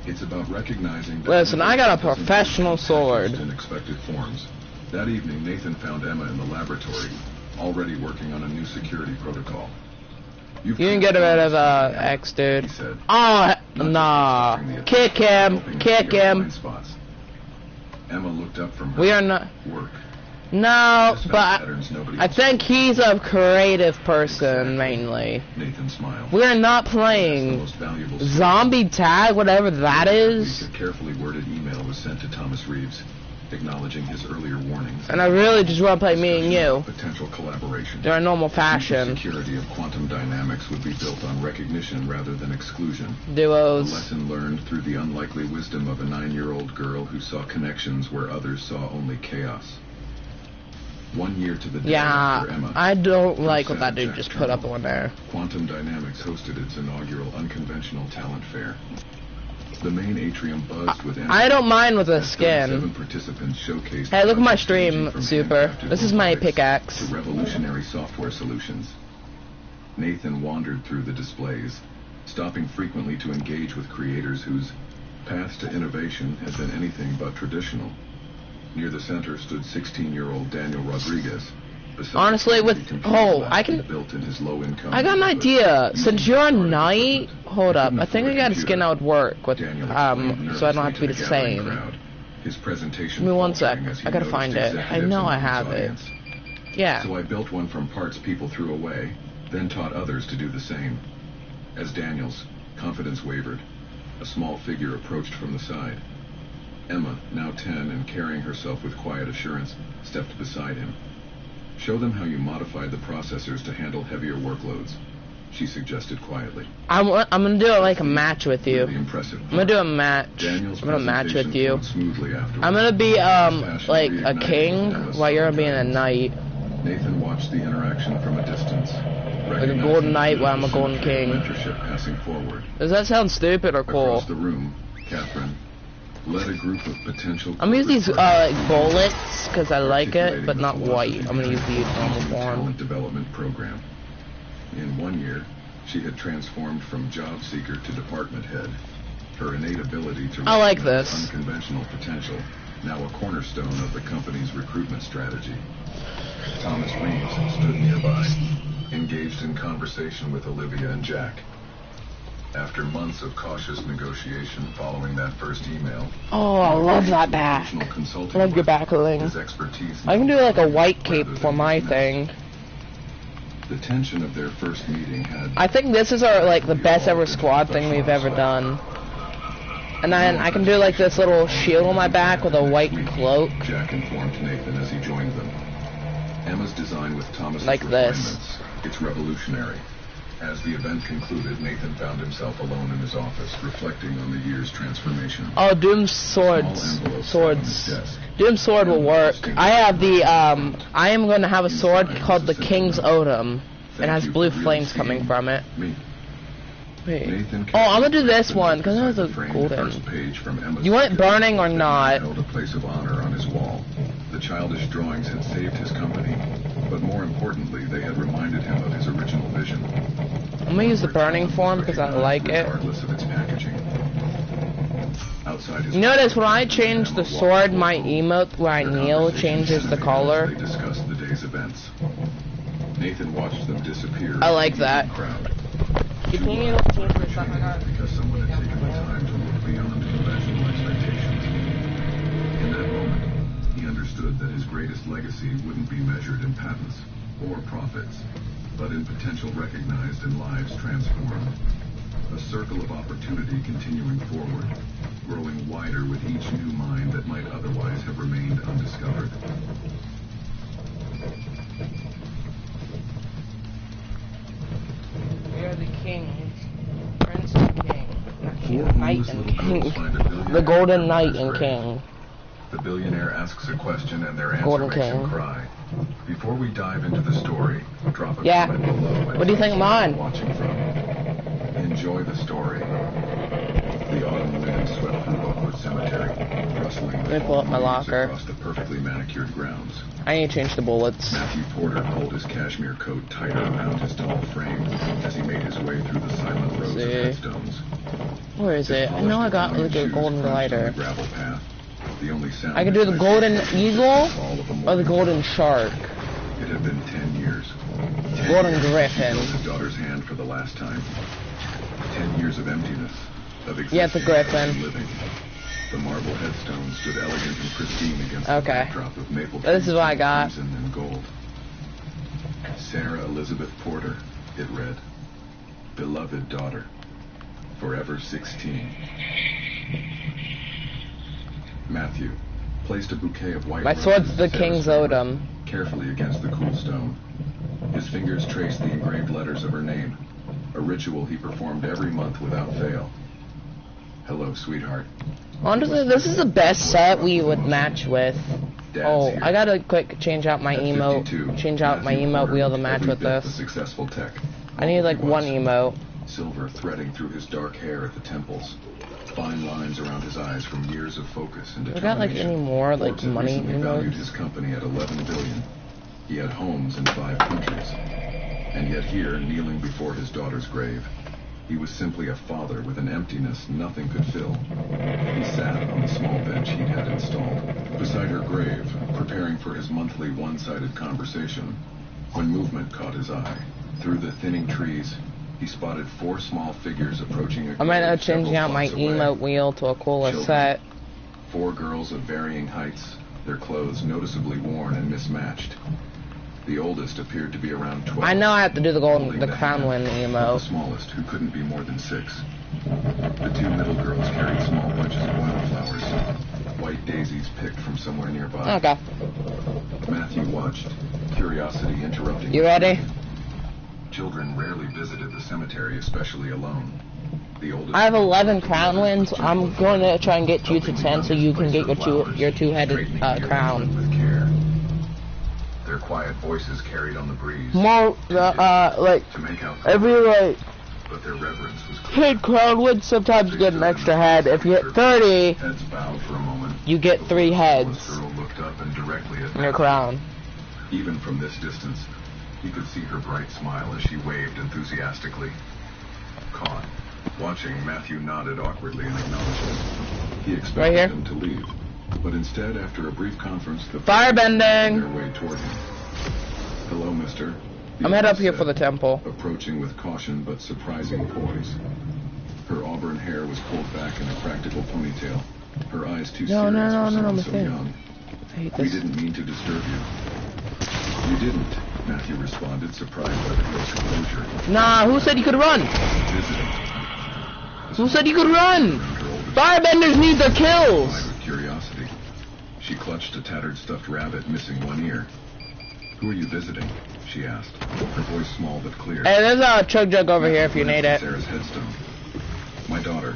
It's about recognizing that Listen, I got a doesn't professional come sword. packaged in expected forms. That evening, Nathan found Emma in the laboratory, already working on a new security protocol. You can get rid of X, dude. He said, Oh, not nah. just the Kick him. helping Kick clear him. blind spots. Emma looked up from her We are not. work, No, Despite but patterns nobody I else think knows. he's a creative person mainly. Nathan smiled. We're not That's the playing most valuable skill. zombie tag, whatever that is. A carefully worded email was sent to Thomas Reeves, acknowledging his earlier warnings. And I really just want to play me and you. Potential collaboration. They're in normal The fashion. security of quantum dynamics would be built on recognition rather than exclusion. A Duos. lesson learned through the unlikely wisdom of a 9-year-old girl who saw connections where others saw only chaos. 1 year to the day after Yeah, Emma, I don't like what Sam that dude Jack just put up Turner, on there. Quantum Dynamics hosted its inaugural unconventional talent fair. The main atrium buzzed with I don't mind with the as 37 skin. participants showcased Hey, look at my projects ranging stream, from Super. handcrafted This is my robotics pickaxe. to revolutionary software solutions. Nathan wandered through the displays, stopping frequently to engage with creators whose paths to innovation had been anything but traditional. Near the center stood 16-year-old Daniel Rodriguez. beside Honestly, the with computer I lab can. built in his low-income I got an neighborhood. idea. Using Since you're a starting knight, equipment, hold he up. couldn't I think I afford got a computer. skin that would work with Daniel explained so I don't have to be nervously the the gathering same. crowd, his presentation Give me one sec. faltering as he I gotta noticed find it. I executives know I in his have it. audience. Yeah. So I built one from parts people threw away, then taught others to do the same. As Daniel's confidence wavered, a small figure approached from the side. Emma, now 10 and carrying herself with quiet assurance, stepped beside him. Show them how you modified the processors to handle heavier workloads, she suggested quietly. I'm gonna do it like a match with you. The impressive I'm gonna do a match. Daniel's I'm gonna match with presentation you. flowed smoothly afterwards. I'm gonna be Passion like a reignited king Emma's while you're soft being a dreams. knight. Nathan watched the interaction from a distance. Like a golden knight while I'm a golden king. Mentorship passing forward. Does that sound stupid or cool? Across the room, Catherine led a group of potential. I'm gonna use these corporate like bullets because I like it, but not white. I'm gonna use the normal New form. talent development program. In 1 year, she had transformed from job seeker to department head. Her innate ability to I like recognize this. unconventional potential, now a cornerstone of the company's recruitment strategy. Thomas Reeves stood nearby, engaged in conversation with Olivia and Jack. After months of cautious negotiation following that first email, Oh, I love that back. professional consulting I love your work, backling. his expertise I can do like a white cape rather for than my finesse. thing. The tension of their first meeting had I think this is our like the best ever squad thing we've ever done. And then I can do like this little shield on my back with a white cloak. Jack informed Nathan as he joined them. Emma's design with Thomas's Like this. refinements, it's revolutionary. As the event concluded, Nathan found himself alone in his office, reflecting on the year's transformation. Oh, Doom's swords. Small envelope sat on his Swords. desk. Doom's sword will work. I have the I am gonna have a sword called the King's Odom. It has blue flames coming from it. Me. Wait. Nathan Oh, I'm gonna do Kennedy this one because it has a framed golden. first page from Emma's You want it ticket burning or that not? held a place of honor on his wall. The childish drawings had saved his company, but more importantly, they had reminded him of his original vision. I'm gonna use the burning form because I like it. Regardless of its packaging. Outside his You notice when I change the sword, my emote where I Their kneel conversation changes the centered color. as they discussed the day's events. Nathan watched them disappear. I like into the that. crowd. Continue to change the stuff I got. Because someone had taken the time to look beyond conventional expectations. In that moment, he understood that his greatest legacy wouldn't be measured in patents or profits, but in potential recognized and lives transformed. A circle of opportunity continuing forward, growing wider with each new mind that might otherwise have remained undiscovered. We are the kings. Prince and king. Not king, knight and king. The golden knight and king. The billionaire asks a question and their answer Golden makes him King. cry. Before we dive into the story, drop a Yeah. comment below. and What do you think of mine? Watching from. Enjoy the story. The autumn wind swept through Oakwood Cemetery, rustling Let me pull up my leaves locker. across the perfectly manicured grounds. I need to change the bullets. Matthew Porter pulled his cashmere coat tighter around his tall frame as he made his way through the silent rows of See. headstones. Where is it? I know I got like a golden glider. Gravel path. The only sound I can do the golden eagle or the golden shark. It had been 10 years. 10 Golden years griffin. She held his daughter's hand for the last time. 10 years of emptiness, of existence, Yeah, it's a griffin. and living. The marble headstone stood elegant and pristine against the backdrop of maple trees, this is what I got. crimson and gold. Sarah Elizabeth Porter, it read. Beloved daughter, forever 16. Matthew placed a bouquet of white My roses sword's in the Sarah's King's favor, Odom. carefully against the cool stone. His fingers traced the engraved letters of her name, a ritual he performed every month without fail. Hello, sweetheart. Honestly, this is the best set we would match with. Oh, Here. I gotta quick change out my At emote. 52, Change out my Matthew emote Porter wheel to looked match every with bit the this. successful tech. I need like He one was. emote. Silver threading through his dark hair at the temples. Fine lines around his eyes from years of focus and We got like determination. any more like Forbes had money recently valued emotes? his company at 11 billion. He had homes in 5 countries. And yet here, kneeling before his daughter's grave, he was simply a father with an emptiness nothing could fill. He sat on the small bench he'd had installed, beside her grave, preparing for his monthly one-sided conversation, when movement caught his eye. Through the thinning trees, he spotted 4 small figures approaching a I might grave have changing several out my blocks away. emote wheel to a cooler Children. set. 4 girls of varying heights, their clothes noticeably worn and mismatched. The oldest appeared to be around 12. I know I have to do the holding the crown hand win of the emote. smallest, who couldn't be more than 6. The 2 middle girls carried small bunches of wildflowers, white daisies picked from somewhere nearby. Okay. Matthew watched, curiosity interrupting. You ready? Children rarely visited the cemetery, especially alone. The oldest I have girl 11 walked crown together, wins. I'm going to try and get you to 10 so you can get your two-headed crown. With care. Their quiet voices carried on the breeze. More like to make out every like but their reverence was clear. head crown would sometimes get an extra head. If you hit 30, Heads bowed for a moment. you get 3 The heads girl looked up and directly at in your crown. Even from this distance, he could see her bright smile as she waved enthusiastically. Caught. Watching, Matthew nodded awkwardly in acknowledgement. He expected Right here? them to leave, but instead, after a brief conference, the Firebending! made their way toward him. Hello, mister. The I'm head up oldest here said, for the temple. approaching with caution but surprising poise. Her auburn hair was pulled back in a practical ponytail. Her eyes too No, serious no, no, for no, someone no, so mistake. young. I hate We this. didn't mean to disturb you. You didn't, Matthew responded, surprised by the girl's composure. Nah, who said you could run? Visiting. Who said you could run? Around her oldest Firebenders need their kills! eyed with curiosity. She clutched a tattered stuffed rabbit missing one ear. Who are you visiting? She asked, her voice small but clear. Hey, there's a chug jug over here if you need it. Sarah's headstone. My daughter,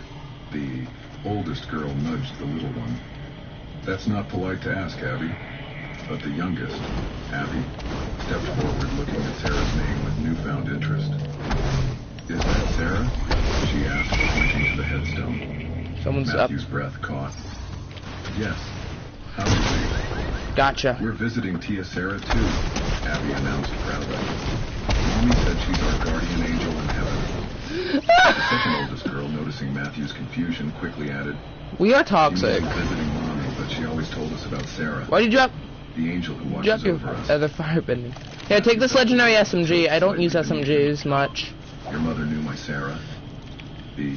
the oldest girl, nudged the little one. That's not polite to ask, Abby. But the youngest, Abby, stepped forward looking at Sarah's name with newfound interest. Is that Sarah? She asked, pointing to the headstone. Someone's up. Matthew's breath caught. Yes. How do you? Gotcha. We're visiting Tia Sarah, too, Abby announced proudly. Mommy said she's our guardian angel in heaven. The second oldest girl, noticing Matthew's confusion, quickly added, We are "You toxic. may be visiting Mommy, but she always told us about Sarah, Why did you drop the angel who watches your over us. other firebending? Yeah, take this legendary SMG. I don't use SMGs much. Your mother knew my Sarah." The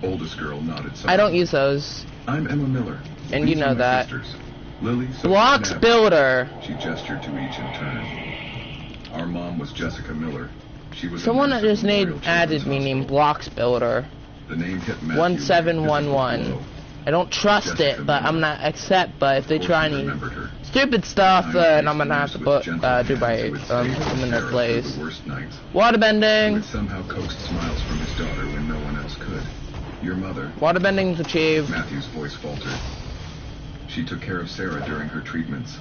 oldest girl nodded silently. I don't use those. "I'm Emma Miller. And These you are know my that. sisters, Lily, Sophie, Blocks and Abby." Builder. She gestured to each in turn. Our mom was Jessica Miller. She was a Someone nurse that at just Memorial added Children's me named Hospital. Blocks Builder. The name hit Matthew 1711. like a physical blow. I don't trust it, but I'm not accept. But if they Of course try he any remembered her. stupid stuff, then I'm gonna have to put With do gentle my hands, he would put save them in their Sarah through place. the worst nights. He Waterbending. would somehow coaxed smiles from his daughter when no one else could. Your mother, Waterbending's achieved. Matthew's voice faltered. She took care of Sarah during her treatments.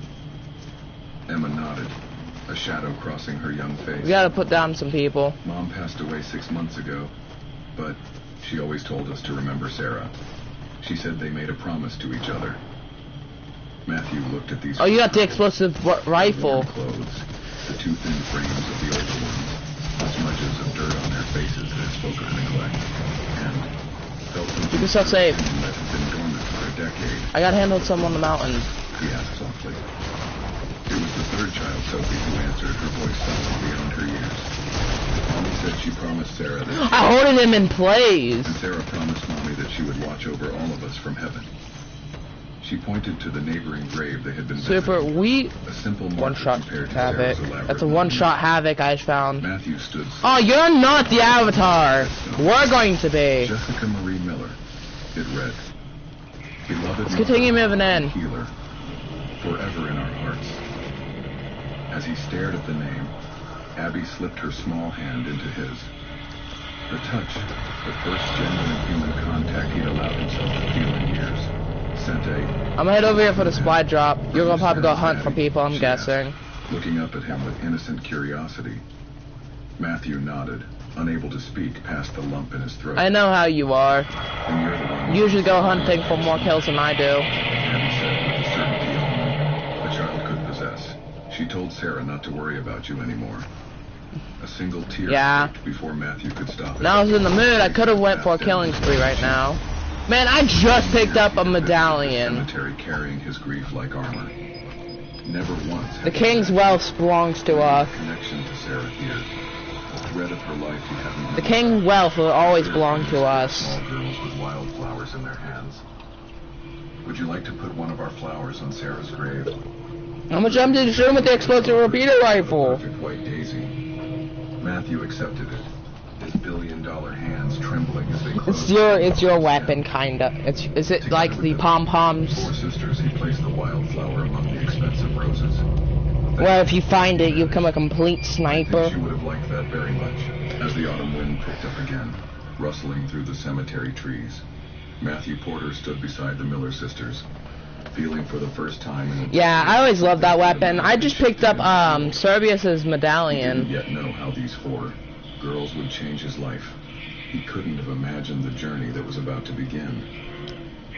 Emma nodded, a shadow crossing her young face. We gotta put down some people. Mom passed away 6 months ago, but she always told us to remember Sarah. She said they made a promise to each other. Matthew looked at these. Oh, you got the explosive rifle. worn clothes, the too thin frames of the older ones, the smudges of dirt on their faces that spoke of neglect, and felt something Keep yourself safe. that had been dormant for a decade. I gotta handle some on the mountain. He asked softly. It was the third child, Sophie, who answered, her voice soft beyond her years. Mommy said she promised Sarah that I holded him in place. and Sarah promised Mommy that she would watch over all of us from heaven. She pointed to the neighboring grave they had been Super, visiting. A simple one-shot compared to Havoc. Sarah's elaborate That's a one-shot Havoc I found. Matthew stood. Oh, you're not the Avatar. We're going to be. Jessica Marie Miller. It read, "Beloved Let's continue moving in. healer, forever in our hearts." As he stared at the name, Abby slipped her small hand into his. The touch, the first genuine human contact he'd allowed himself to feel in years, sent a... I'm gonna head over here for the supply drop. You're gonna probably go hunt for people, I'm guessing. Looking up at him with innocent curiosity. Matthew nodded, unable to speak past the lump in his throat. I know how you are. And you're the one... You usually go hunting for more kills than I do. Abby said with a certainty only a child could possess. She told Sarah not to worry about you anymore. A single tear escaped before Matthew could stop it. Now I was in the mood, I could have went for a killing spree right now. Man, I just picked up a medallion. Cemetery carrying his grief like armor. Never once. The King's wealth belongs to us. Connection to Sarah here. A thread of her life you haven't known. The King's wealth will always belong to us. Small girls with wildflowers in their hands. Would you like to put one of our flowers on Sarah's grave? I'm gonna jump to the shoot with the explosive repeater rifle. Perfect white daisy. Matthew accepted it. His billion-dollar hands trembling as they closed. It's your weapon, kinda. Is it like the pom-poms? 4 sisters, he placed the wildflower among the expensive roses. Well, if you find it, you become a complete I sniper. think she would have liked that very much. As the autumn wind picked up again, rustling through the cemetery trees, Matthew Porter stood beside the Miller sisters, feeling for the first time in a... Yeah, I always loved that weapon. I just picked up Serbius's medallion. He didn't yet know how these 4 girls would change his life. He couldn't have imagined the journey that was about to begin.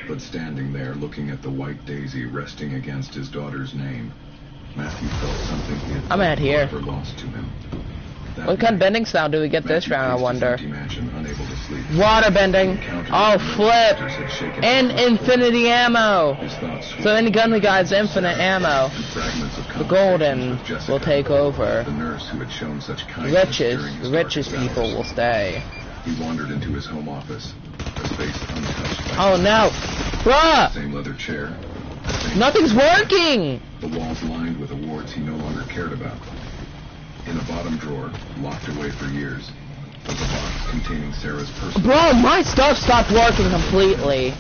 But standing there, looking at the white daisy resting against his daughter's name, Matthew felt something he had never lost to him. What kind of bending style do we get this round, I wonder? Mansion, unable to sleep. Water bending. Oh, flip. And infinity ammo. So any gun we got is infinite ammo. The golden will take over. The nurse who had shown such kindness The richest people will stay. He wandered into his home office, a space untouched by... Oh no! Bruh! Same leather chair. Nothing's working! The walls lined with awards he no longer cared about. In a bottom drawer, locked away for years, was a box containing Sarah's personal... Bro, my stuff stopped working completely.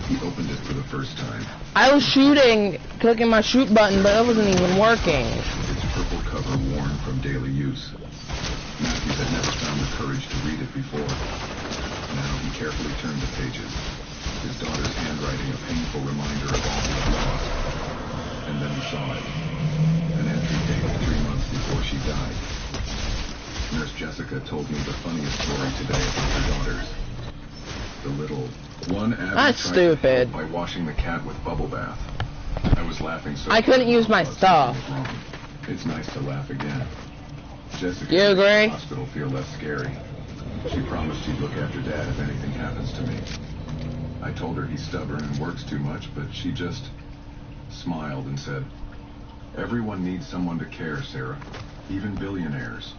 He opened it for the first time. I was shooting, clicking my shoot button, but it wasn't even working. Its purple cover worn from daily use. Matthew had never found the courage to read it before. Now he carefully turned the pages. His daughter's handwriting a painful reminder of all he had lost. And then he saw it. An entry dated 3 months before she died. Nurse Jessica told me the funniest story today about her daughters. The little one Abby That's tried stupid. to help by washing the cat with bubble bath. I was laughing so I couldn't hard use my because stuff. something was wrong. It's nice to laugh again. Jessica You agree? made the hospital feel less scary. She promised she'd look after Dad if anything happens to me. I told her he's stubborn and works too much, but she just smiled and said, "Everyone needs someone to care, Sarah, even billionaires."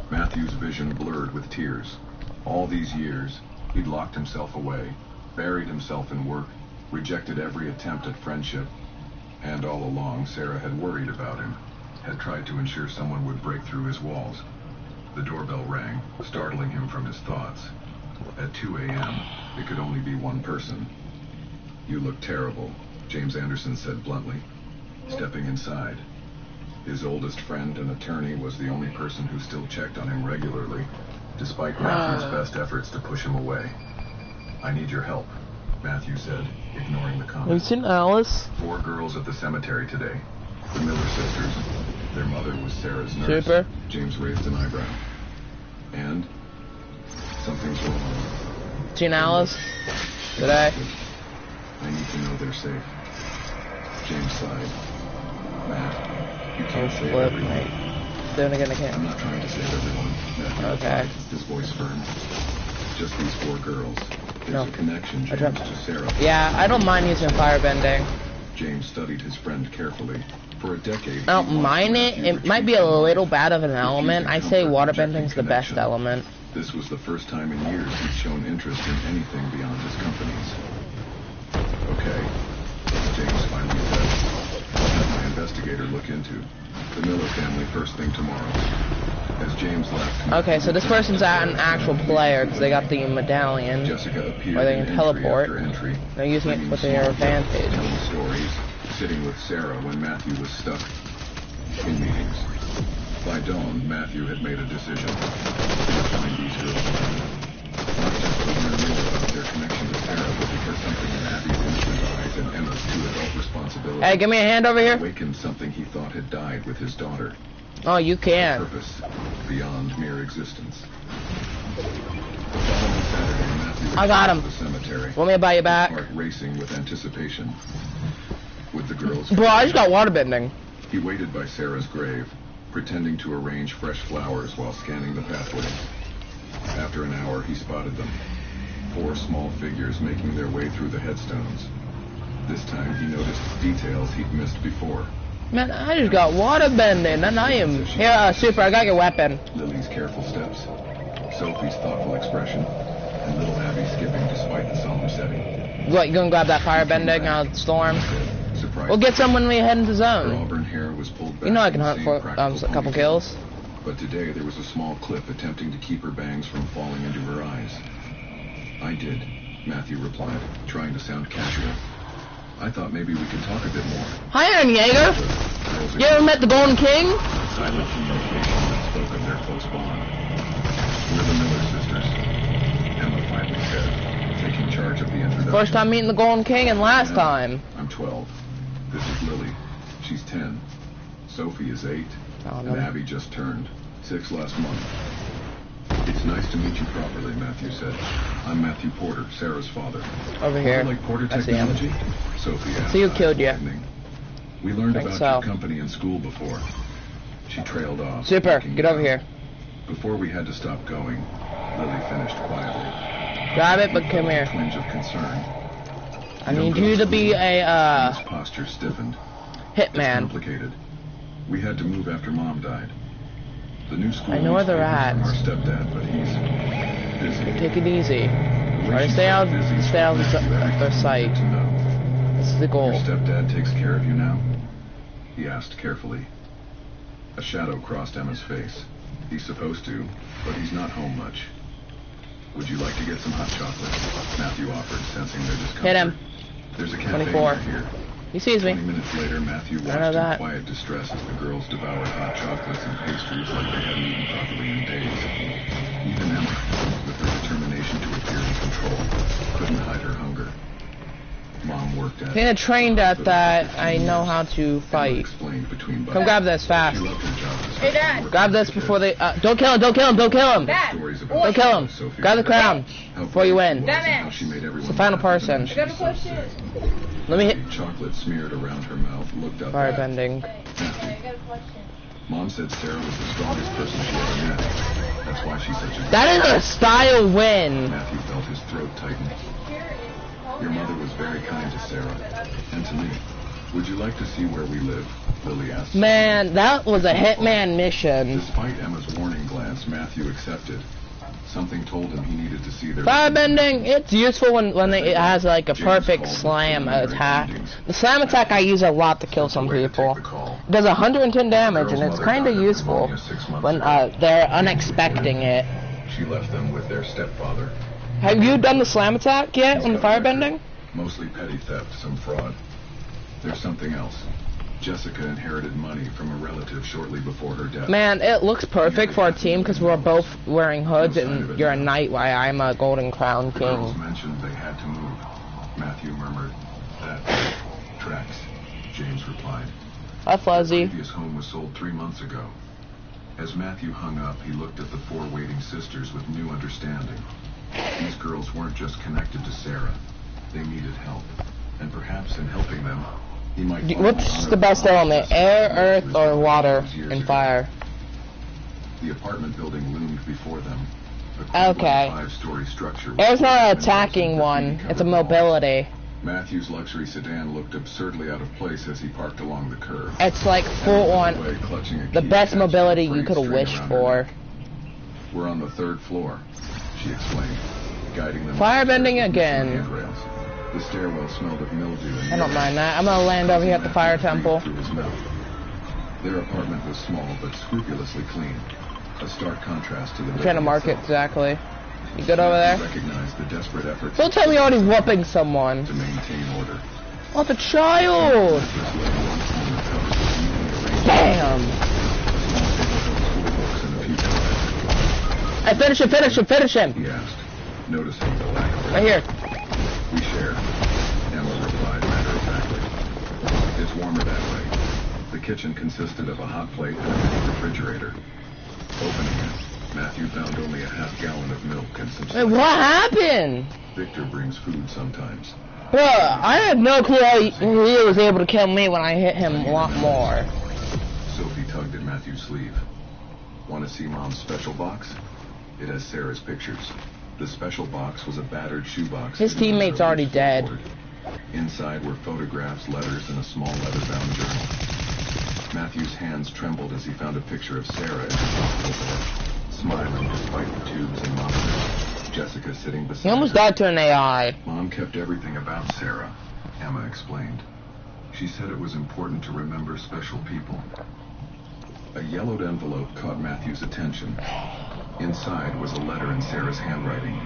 Matthew's vision blurred with tears. All these years, he'd locked himself away, buried himself in work, rejected every attempt at friendship, and all along Sarah had worried about him, had tried to ensure someone would break through his walls. The doorbell rang, startling him from his thoughts. At 2 a.m., it could only be one person. "You look terrible," James Anderson said bluntly, stepping inside. His oldest friend and attorney was the only person who still checked on him regularly, despite Matthew's best efforts to push him away. "I need your help," Matthew said, ignoring the comment. Have you seen Alice? 4 girls at the cemetery today. The Miller sisters. Their mother was Sarah's nurse. Super. James raised an eyebrow. And something's wrong. Seen Alice? Today? I need to know they're safe. James sighed. Matt, you can't save Flip, everyone. mate. Doing it again, I I'm can't. not trying to save everyone. Matthew Okay. replied, his voice firm. Just these 4 girls. There's No. a connection, I dropped James, it. to Sarah. Yeah, I don't mind using firebending. James studied his friend carefully. For a decade, I don't mind it. It might be a little bad of an element. I say waterbending's the best element. This was the first time in years he'd shown interest in anything beyond his companies. Okay. into. The Miller family first thing tomorrow. As James left... Okay, so this person's an actual player because they got the medallion. Jessica appeared or they can teleport. entry, They're using it for their advantage. Telling stories, sitting with Sarah when Matthew was stuck in meetings. By dawn, Matthew had made a decision to find these girls. Not just to learn more about their connection to Sarah, but because something in Abby's innocent eyes and Emma's two adult responsibilities... Hey, give me a hand over here. ...awakened something he thought had died with his daughter. Oh, you can. A purpose beyond mere existence. The following Saturday, Matthew I got him. the cemetery. Want me to buy you back? Heart racing with anticipation. With the girls... Bro, I just got waterbending. He waited by Sarah's grave, pretending to arrange fresh flowers while scanning the pathway. After an hour, he spotted them. 4 small figures making their way through the headstones. This time, he noticed details he'd missed before. Man, I just got waterbending, and I am... Here, Super, I got your weapon. Lily's careful steps, Sophie's thoughtful expression, and little Abby skipping despite the solemn setting. What, you gonna grab that firebending out of the storm? We'll get some when we head into Her zone. auburn hair was pulled back. You know I can hunt for a couple kills. But today there was a small clip attempting to keep her bangs from falling into her eyes. I did, Matthew replied, trying to sound casual. I thought maybe we could talk a bit more. Hi, Aaron Yeager. You ever met the Golden King? Silent communication that spoke of their close bond. We're the Miller sisters, Emma finally said, taking charge of the introduction. First time meeting the Golden King and last time. I'm 12. This is Lily. She's 10. Sophie is 8. And Abby just turned 6 last month. It's nice to meet you properly, Matthew said. I'm Matthew Porter, Sarah's father. Over here. Like Porter I see him. Technology? Sophie asked. So you killed you. We learned about so. your company in school before. She trailed off. Super, get over here. Before we had to stop going, Lily finished quietly. Grab it, but come here. Twinge of concern. I need you to be a, His posture stiffened. hitman. It's complicated. We had to move after Mom died. The new school I know where they're wants at. our stepdad, but he's busy. Take it easy. Try to stay out of their sight. This is the goal. Your stepdad takes care of you now? He asked carefully. A shadow crossed Emma's face. He's supposed to, but he's not home much. Would you like to get some hot chocolate? Matthew offered, sensing their discomfort. Hit him. There's a cafe 24. here. He sees me. 20 minutes later, Matthew watched in quiet distress as the girls devoured hot chocolates and pastries like they hadn't eaten properly in days. Even Emma, with her determination to appear in control, couldn't hide her hunger. Mom worked at Being trained at that, I know how to fight. Explained between Come grab this fast. She loved her job as Hey, Dad. Grab this before they. Don't kill him! Don't kill him! Don't kill him! Dad. Don't kill him! Grab the crown before you win. Batman. It's the final person. I got a question. Let me hit. Chocolate smeared around her mouth, looked up. Firebending. I got a question. Mom said Sarah was the strongest person she ever met. That's why she's such a... That is a style win. Matthew felt his throat tighten. Your mother was very kind to Sarah, and to me. Would you like to see where we live? Lily asked. Man, that was a hitman mission. Despite Emma's warning glance, Matthew accepted. Something told him he needed to see their... Firebending, it's useful when it has like a perfect slam attack. The slam attack I use a lot to kill some people. It does 110 damage and it's kind of useful when they're unexpecting it. She left them with their stepfather. Have you done the slam attack yet on the firebending? Mostly petty theft, some fraud. There's something else. Jessica inherited money from a relative shortly before her death. Man, it looks perfect for our team because we're both wearing hoods and you're a knight while I'm a golden crown The girls king. mentioned they had to move. Matthew murmured, "That tracks," James replied. Hi, Fuzzy. The previous home was sold 3 months ago. As Matthew hung up, he looked at the 4 waiting sisters with new understanding. These girls weren't just connected to Sarah. They needed help. And perhaps in helping them, he might... What's the best element? Air, earth, or water and fire? The apartment building loomed before them. Okay. 5-story structure. Air's not an attacking one. It's a mobility. Matthew's luxury sedan looked absurdly out of place as he parked along the curb. It's like full on the best mobility you could have wished for. We're on the 3rd floor, she explained, guiding them. Firebending again. Handrails. The stairwell smelled of mildew. I don't mind that. I'm gonna land over here at the fire temple. Their apartment was small but scrupulously clean, a stark contrast to the I'm trying to mark it exactly. You good over there? Recognized the desperate efforts. Don't tell me you're already whooping someone. To maintain order. Oh, the child! Damn! Hey, finish him, finish him, finish him! He asked, noticing the lack of... Right here. We share. Emma replied matter-of-factly. It's warmer that way. The kitchen consisted of a hot plate and a mini refrigerator. Opening it, Matthew found only a half-gallon of milk and some... Wait, what happened? Victor brings food sometimes. Well, I had no clue how he was able to kill me when I hit him a lot more. Sophie tugged at Matthew's sleeve. Want to see Mom's special box? It has Sarah's pictures. The special box was a battered shoebox. His teammate's already dead. Inside were photographs, letters, and a small leather-bound journal. Matthew's hands trembled as he found a picture of Sarah in the hospital bed, smiling despite the tubes and monitors. Jessica sitting beside her. He almost died to an AI. Mom kept everything about Sarah, Emma explained. She said it was important to remember special people. A yellowed envelope caught Matthew's attention. Inside was a letter in Sarah's handwriting.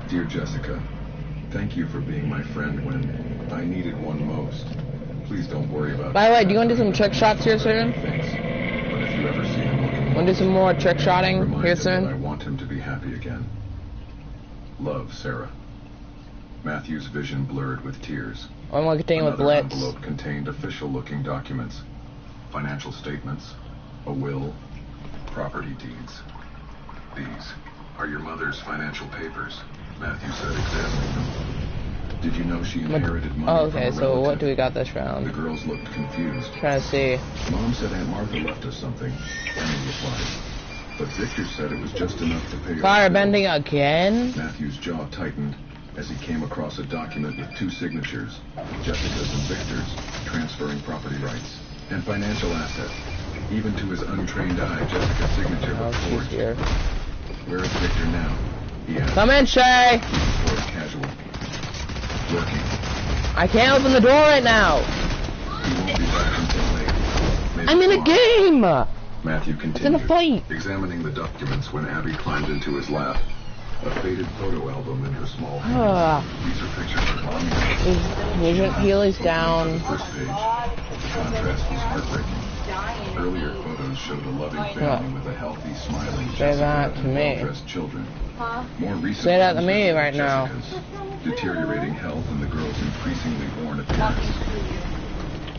Dear Jessica, thank you for being my friend when I needed one most. Please don't worry about it. By the way, do you want to do some trick shots here soon? Thanks. But if you ever see him looking... Want to do some more trick shotting remind here him soon? that I want him to be happy again. Love, Sarah. Matthew's vision blurred with tears. I want to continue with Another Blitz. envelope contained official-looking documents. Financial statements, a will, property deeds. These are your mother's financial papers, Matthew said, examining them. Did you know she inherited money Oh, from okay, a so relative? what do we got this The round? girls looked confused. Trying to see. Mom said Aunt Martha left us something, Emmy replied. But Victor said it was just enough to pay Fire bending again? Matthew's jaw tightened as he came across a document with two signatures, Jessica's and Victor's, transferring property rights and financial assets. Even to his untrained eye, Jessica's signature Oh, looked she's forged. here. Where is Victor now? He asked. Come in, Shay! He was casual. Working. I can't open the door right now. He won't be back until late. Maybe I'm in a tomorrow. game! Matthew It's in continued, a fight. examining the documents when Abby climbed into his lap. A faded photo album in her small hand. Ah. These are pictures of Mommy. Healy's down. First page. The contrast was heartbreaking. Earlier photos showed a loving family with a healthy, smiling Say Jessica that to and me. well-dressed children. More recent Say that to ones me were right now. Jessica's deteriorating health and the girl's increasingly worn appearance.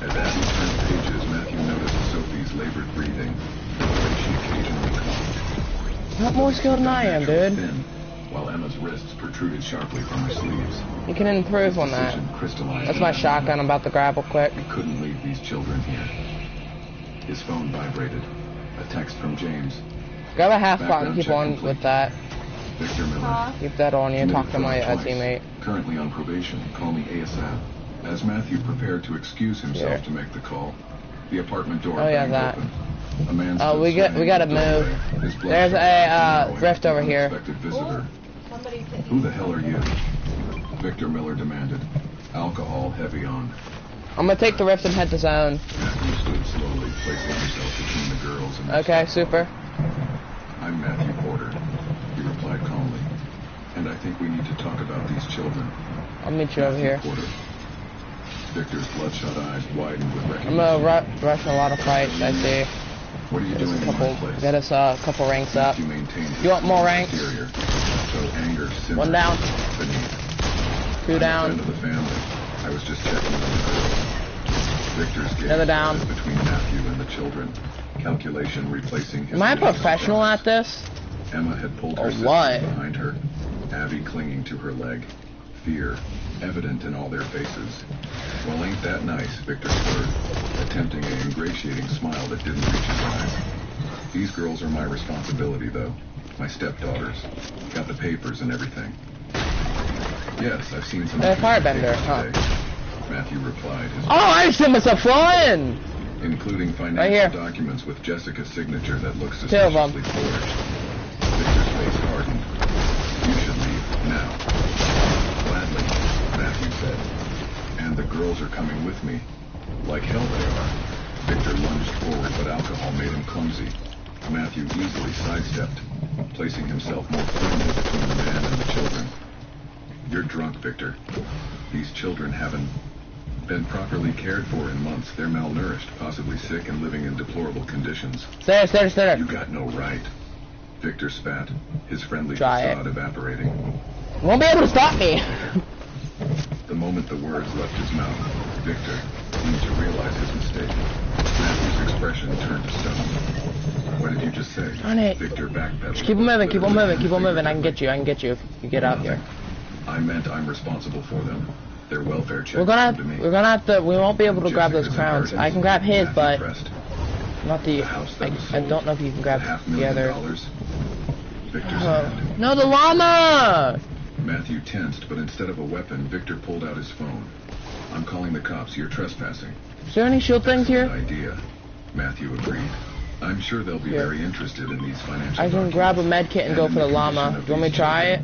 As Abby turned pages, Matthew noticed Sophie's labored breathing. The way she occasionally coughed. Not more skilled than I am, dude. Thin, while Emma's wrists protruded sharply from her sleeves. You can improve on that. Decision crystallized That's in my his shotgun. mind. I'm about to grab real quick. He couldn't leave these children here. His phone vibrated. A text from James. Grab a half pot Background and keep check on complete. with that. Victor Miller. Keep that on you. Talk to my Committed fraud twice. teammate. Currently on probation. Call me ASAP. As Matthew prepared to excuse himself Here. to make the call, the apartment door Oh, yeah, banged that. open. A man Oh, stood we standing gotta in the doorway, move. his blood There's pressure a rift over here. unexpected visitor. Who the hell are you? Victor Miller demanded, alcohol heavy on. I'm gonna take the rift and head to zone. Matthew stood slowly, placing himself between the girls and Okay, super. I'm Matthew Porter, he replied calmly. And I think we need to talk about these children. I'll meet you over here. Porter. Victor's bloodshot eyes widened with I'm recognition. gonna rush a lot of fights, I see. What are you Get us doing a in my couple, place? get us a couple ranks up. You maintained You want more his ranks? exterior, so anger simmered One down. beneath. Two I'm a down. friend of the family. I was just checking on the girls. Victor's gaze Another down. darted between Matthew and the children. Calculation replacing his Am I a gaze with professional thoughts. at this? Emma had pulled Or her sister what? behind her, Abby clinging to her leg. Fear evident in all their faces. Well, ain't that nice, Victor slurred, attempting an ingratiating smile that didn't reach his eyes. These girls are my responsibility, though. My stepdaughters. Got the papers and everything. Yes, I've seen some... Firebender, huh? today. Matthew replied, his Oh, I see myself flying! including Right financial here. documents with Jessica's signature that looks Two of 'em. suspiciously forged. Victor's face hardened. You should leave now. Gladly, Matthew said. And the girls are coming with me. Like hell they are. Victor lunged forward, but alcohol made him clumsy. Matthew easily sidestepped, placing himself more firmly between the man and the children. You're drunk, Victor. These children haven't been properly cared for in months. They're malnourished, possibly sick, and living in deplorable conditions. Stay there. You got no right. Victor spat, his friendly facade evaporating. Won't be able to stop me. The moment the words left his mouth, Victor seemed to realize his mistake. Matthew's expression turned to stone. What did you just say? On it. Victor backpedaled. Just keep on moving. I can get you if you get out here. I meant I'm responsible for them. Their welfare check. We're gonna have to. We won't be able to grab those crowns. I can grab his, but not the. I don't know if you can grab the other. No, the llama! Matthew tensed, but instead of a weapon, Victor pulled out his phone. I'm calling the cops. You're trespassing. Is there any shield things here? Idea. Matthew agreed. I'm sure they'll be very interested in these financial. I can grab a med kit and go for the llama. Do you want me to try it?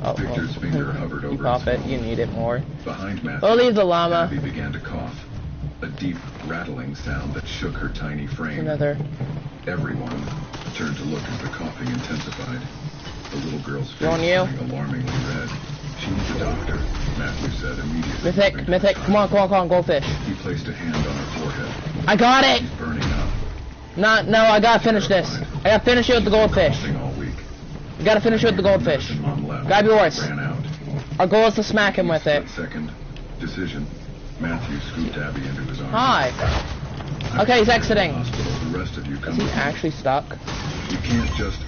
Oh, Victor's finger hovered over pop it. You need it more. Behind Matthew, we'll leave the llama. Abby began to cough. A deep, rattling sound that shook her tiny frame. Another. Everyone turned to look as the coughing intensified. The little girl's face turned alarmingly red. She needs a doctor, Matthew said immediately. Mythic, come on, goldfish. He placed a hand on her forehead. I got it! She's burning up. No, I gotta finish this. I gotta finish it with the goldfish. You gotta finish it with the goldfish. Grab yours. Our goal is to smack him with it. Second decision. Matthew scooped Abby into his arms. Hi. Okay, he's exiting. The rest of you come. Is he actually stuck? You can't just...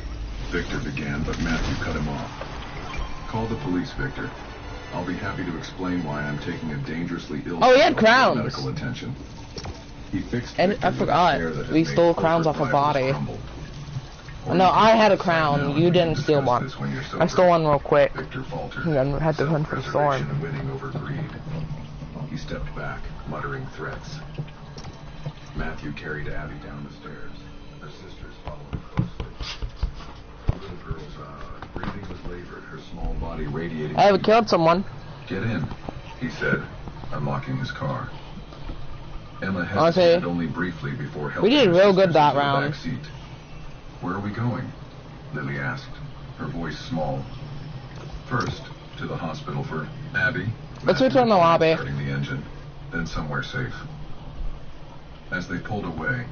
Victor began, but Matthew cut him off. Call the police, Victor. I'll be happy to explain why I'm taking a dangerously ill... Oh, he had crowns. Medical attention. He fixed... And I forgot. We stole crowns off a body. No, I had a crown. You didn't steal one. I stole one real quick. And then had to run for the storm. He stepped back, muttering threats. Matthew carried Abby down the stairs. Her sisters followed closely. The little girl's breathing was labored, her small body radiating... Hey, we killed someone. Get in, he said, unlocking his car. Emma hesitated only briefly before helping. We did real good that round. Where are we going? Lily asked, her voice small. First, to the hospital for Abby. Let's return the lobby. Starting the engine, then somewhere safe. As they pulled away,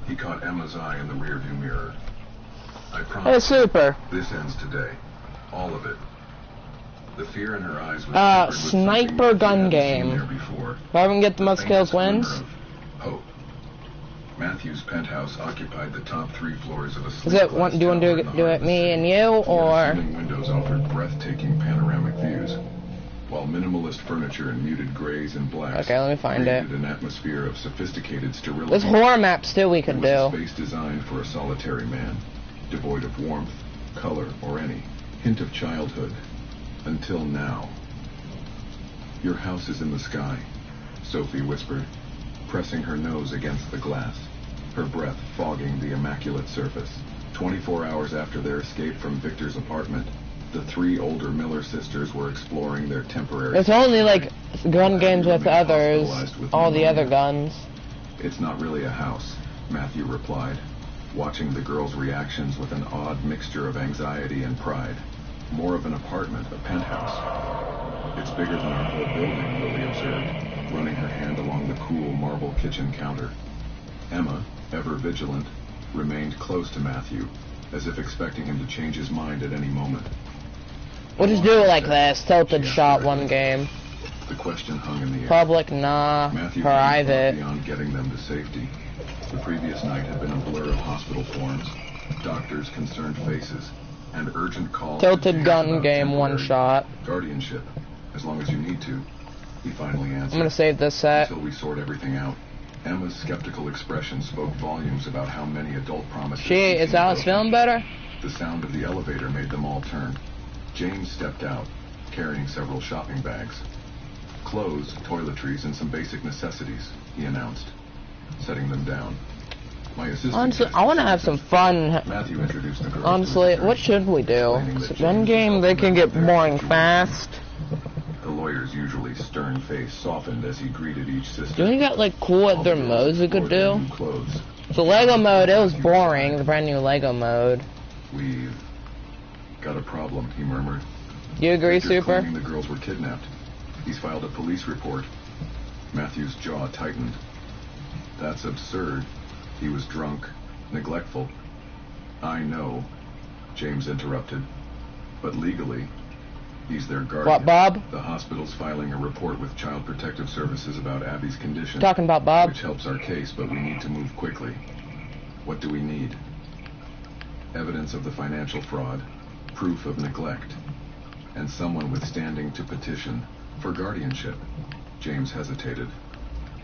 he caught Emma's eye in the rearview mirror. I promise. Hey, super. This ends today. All of it. The fear in her eyes was sniper gun game. Whoever can get the most kills wins. Hope. Matthew's penthouse occupied the top 3 floors of a sleep. Do you want to do it me and you, or? Windows offered breathtaking panoramic views, while minimalist furniture in muted grays and blacks. Okay, let me find it. An atmosphere of sophisticated sterility. There's horror maps too we could do. A space designed for a solitary man, devoid of warmth, color, or any hint of childhood. Until now. Your house is in the sky, Sophie whispered, pressing her nose against the glass, her breath fogging the immaculate surface. 24 hours after their escape from Victor's apartment, the 3 older Miller sisters were exploring their temporary... It's only like gun games with others, all the other guns. It's not really a house, Matthew replied, watching the girls' reactions with an odd mixture of anxiety and pride. More of an apartment, a penthouse. It's bigger than our whole building, Lily observed, running her hand along the cool marble kitchen counter. Emma, ever vigilant, remained close to Matthew, as if expecting him to change his mind at any moment. We'll just do it like this, tilted shot one game. The question hung in the air. Public, nah. Matthew private. Beyond getting them to safety. The previous night had been a blur of hospital forms, doctors' concerned faces, and urgent calls. Tilted gun game, one shot. Guardianship, as long as you need to, he finally answered. I'm gonna save this set. Until we sort everything out. Emma's skeptical expression spoke volumes about how many adult promises... Is Alice feeling better? The sound of the elevator made them all turn. James stepped out, carrying several shopping bags. Clothes, toiletries, and some basic necessities, he announced, setting them down. My assistant... Honestly, I want to have some fun. Matthew introduced the girls. Honestly, what should we do? Gun game, they can get boring fast. The lawyer's usually stern face softened as he greeted each sister. Do you got like cool other modes we could do? Clothes. The Lego mode, it was boring. The brand new Lego mode. We've got a problem, he murmured. You agree, Victor's Super? claiming the girls were kidnapped. He's filed a police report. Matthew's jaw tightened. That's absurd. He was drunk, neglectful. I know, James interrupted. But legally, he's their guardian. What, Bob? The hospital's filing a report with Child Protective Services about Abby's condition. Talking about Bob? Which helps our case, but we need to move quickly. What do we need? Evidence of the financial fraud, proof of neglect, and someone with standing to petition for guardianship. James hesitated.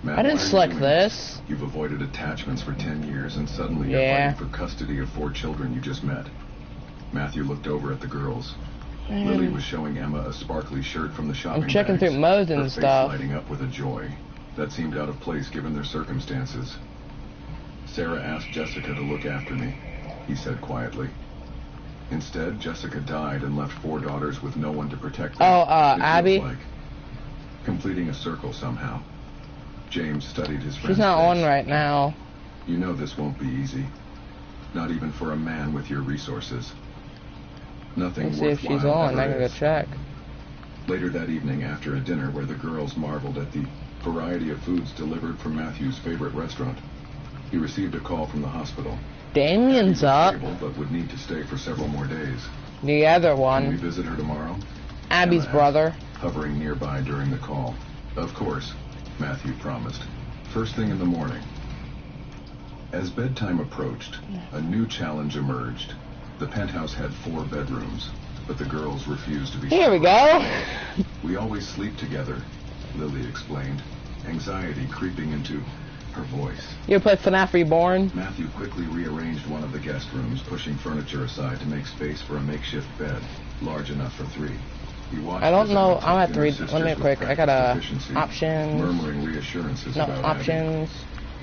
Matt, I didn't select this. You've avoided attachments for 10 years, and suddenly you're fighting for custody of 4 children you just met. Matthew looked over at the girls. Lily was showing Emma a sparkly shirt from the shopping I'm checking bags, through modes and her stuff. face lighting up with a joy that seemed out of place given their circumstances. Sarah asked Jessica to look after me, he said quietly. Instead, Jessica died and left 4 daughters with no one to protect them. Abby? Like completing a circle somehow. James studied his friend's She's not face. on right now. You know this won't be easy. Not even for a man with your resources. Nothing Let's see if she's worthwhile on. I ever can go is. check. Later that evening, after a dinner where the girls marveled at the variety of foods delivered from Matthew's favorite restaurant, he received a call from the hospital. Damien's He was up. stable, but would need to stay for several more days. The other Can we one. visit her tomorrow? Abby's Emma asked, brother. hovering nearby during the call. Of course, Matthew promised. First thing in the morning. As bedtime approached, a new challenge emerged. The penthouse had 4 bedrooms, but the girls refused to be Here we go. We always sleep together, Lily explained, anxiety creeping into her voice. You ever play FNAF Reborn? Matthew quickly rearranged one of the guest rooms, pushing furniture aside to make space for a makeshift bed, large enough for 3. He watched I don't as know. Emma I'm at took 3. inner Let me sisters quick. with I gotta practiced efficiency, options. murmuring reassurances No, about Abby. options.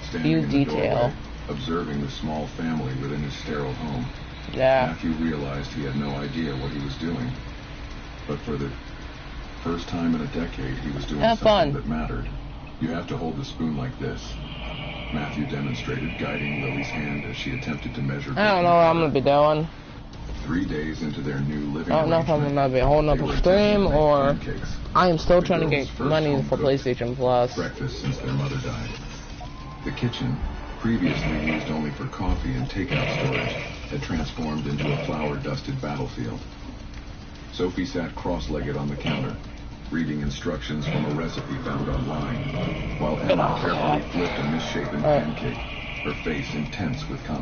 Standing View in the detail. doorway, observing the small family within his sterile home. Yeah. Matthew realized he had no idea what he was doing. But for the first time in a decade, he was doing Have something fun. that mattered. You have to hold the spoon like this. Matthew demonstrated, guiding Lily's hand as she attempted to measure. I don't know what I'm gonna be doing. 3 days into their new living I don't know if I'm arrangement, gonna be holding up they a were stream attempting to make or pancakes, I am still The trying to girls' get first money home for cooked PlayStation Plus. breakfast since their mother died. The kitchen, previously used only for coffee and takeout storage, had transformed into a flour-dusted battlefield. Sophie sat cross-legged on the counter, reading instructions from a recipe found online, while Emma carefully flipped a misshapen pancake, her face intense with concentration.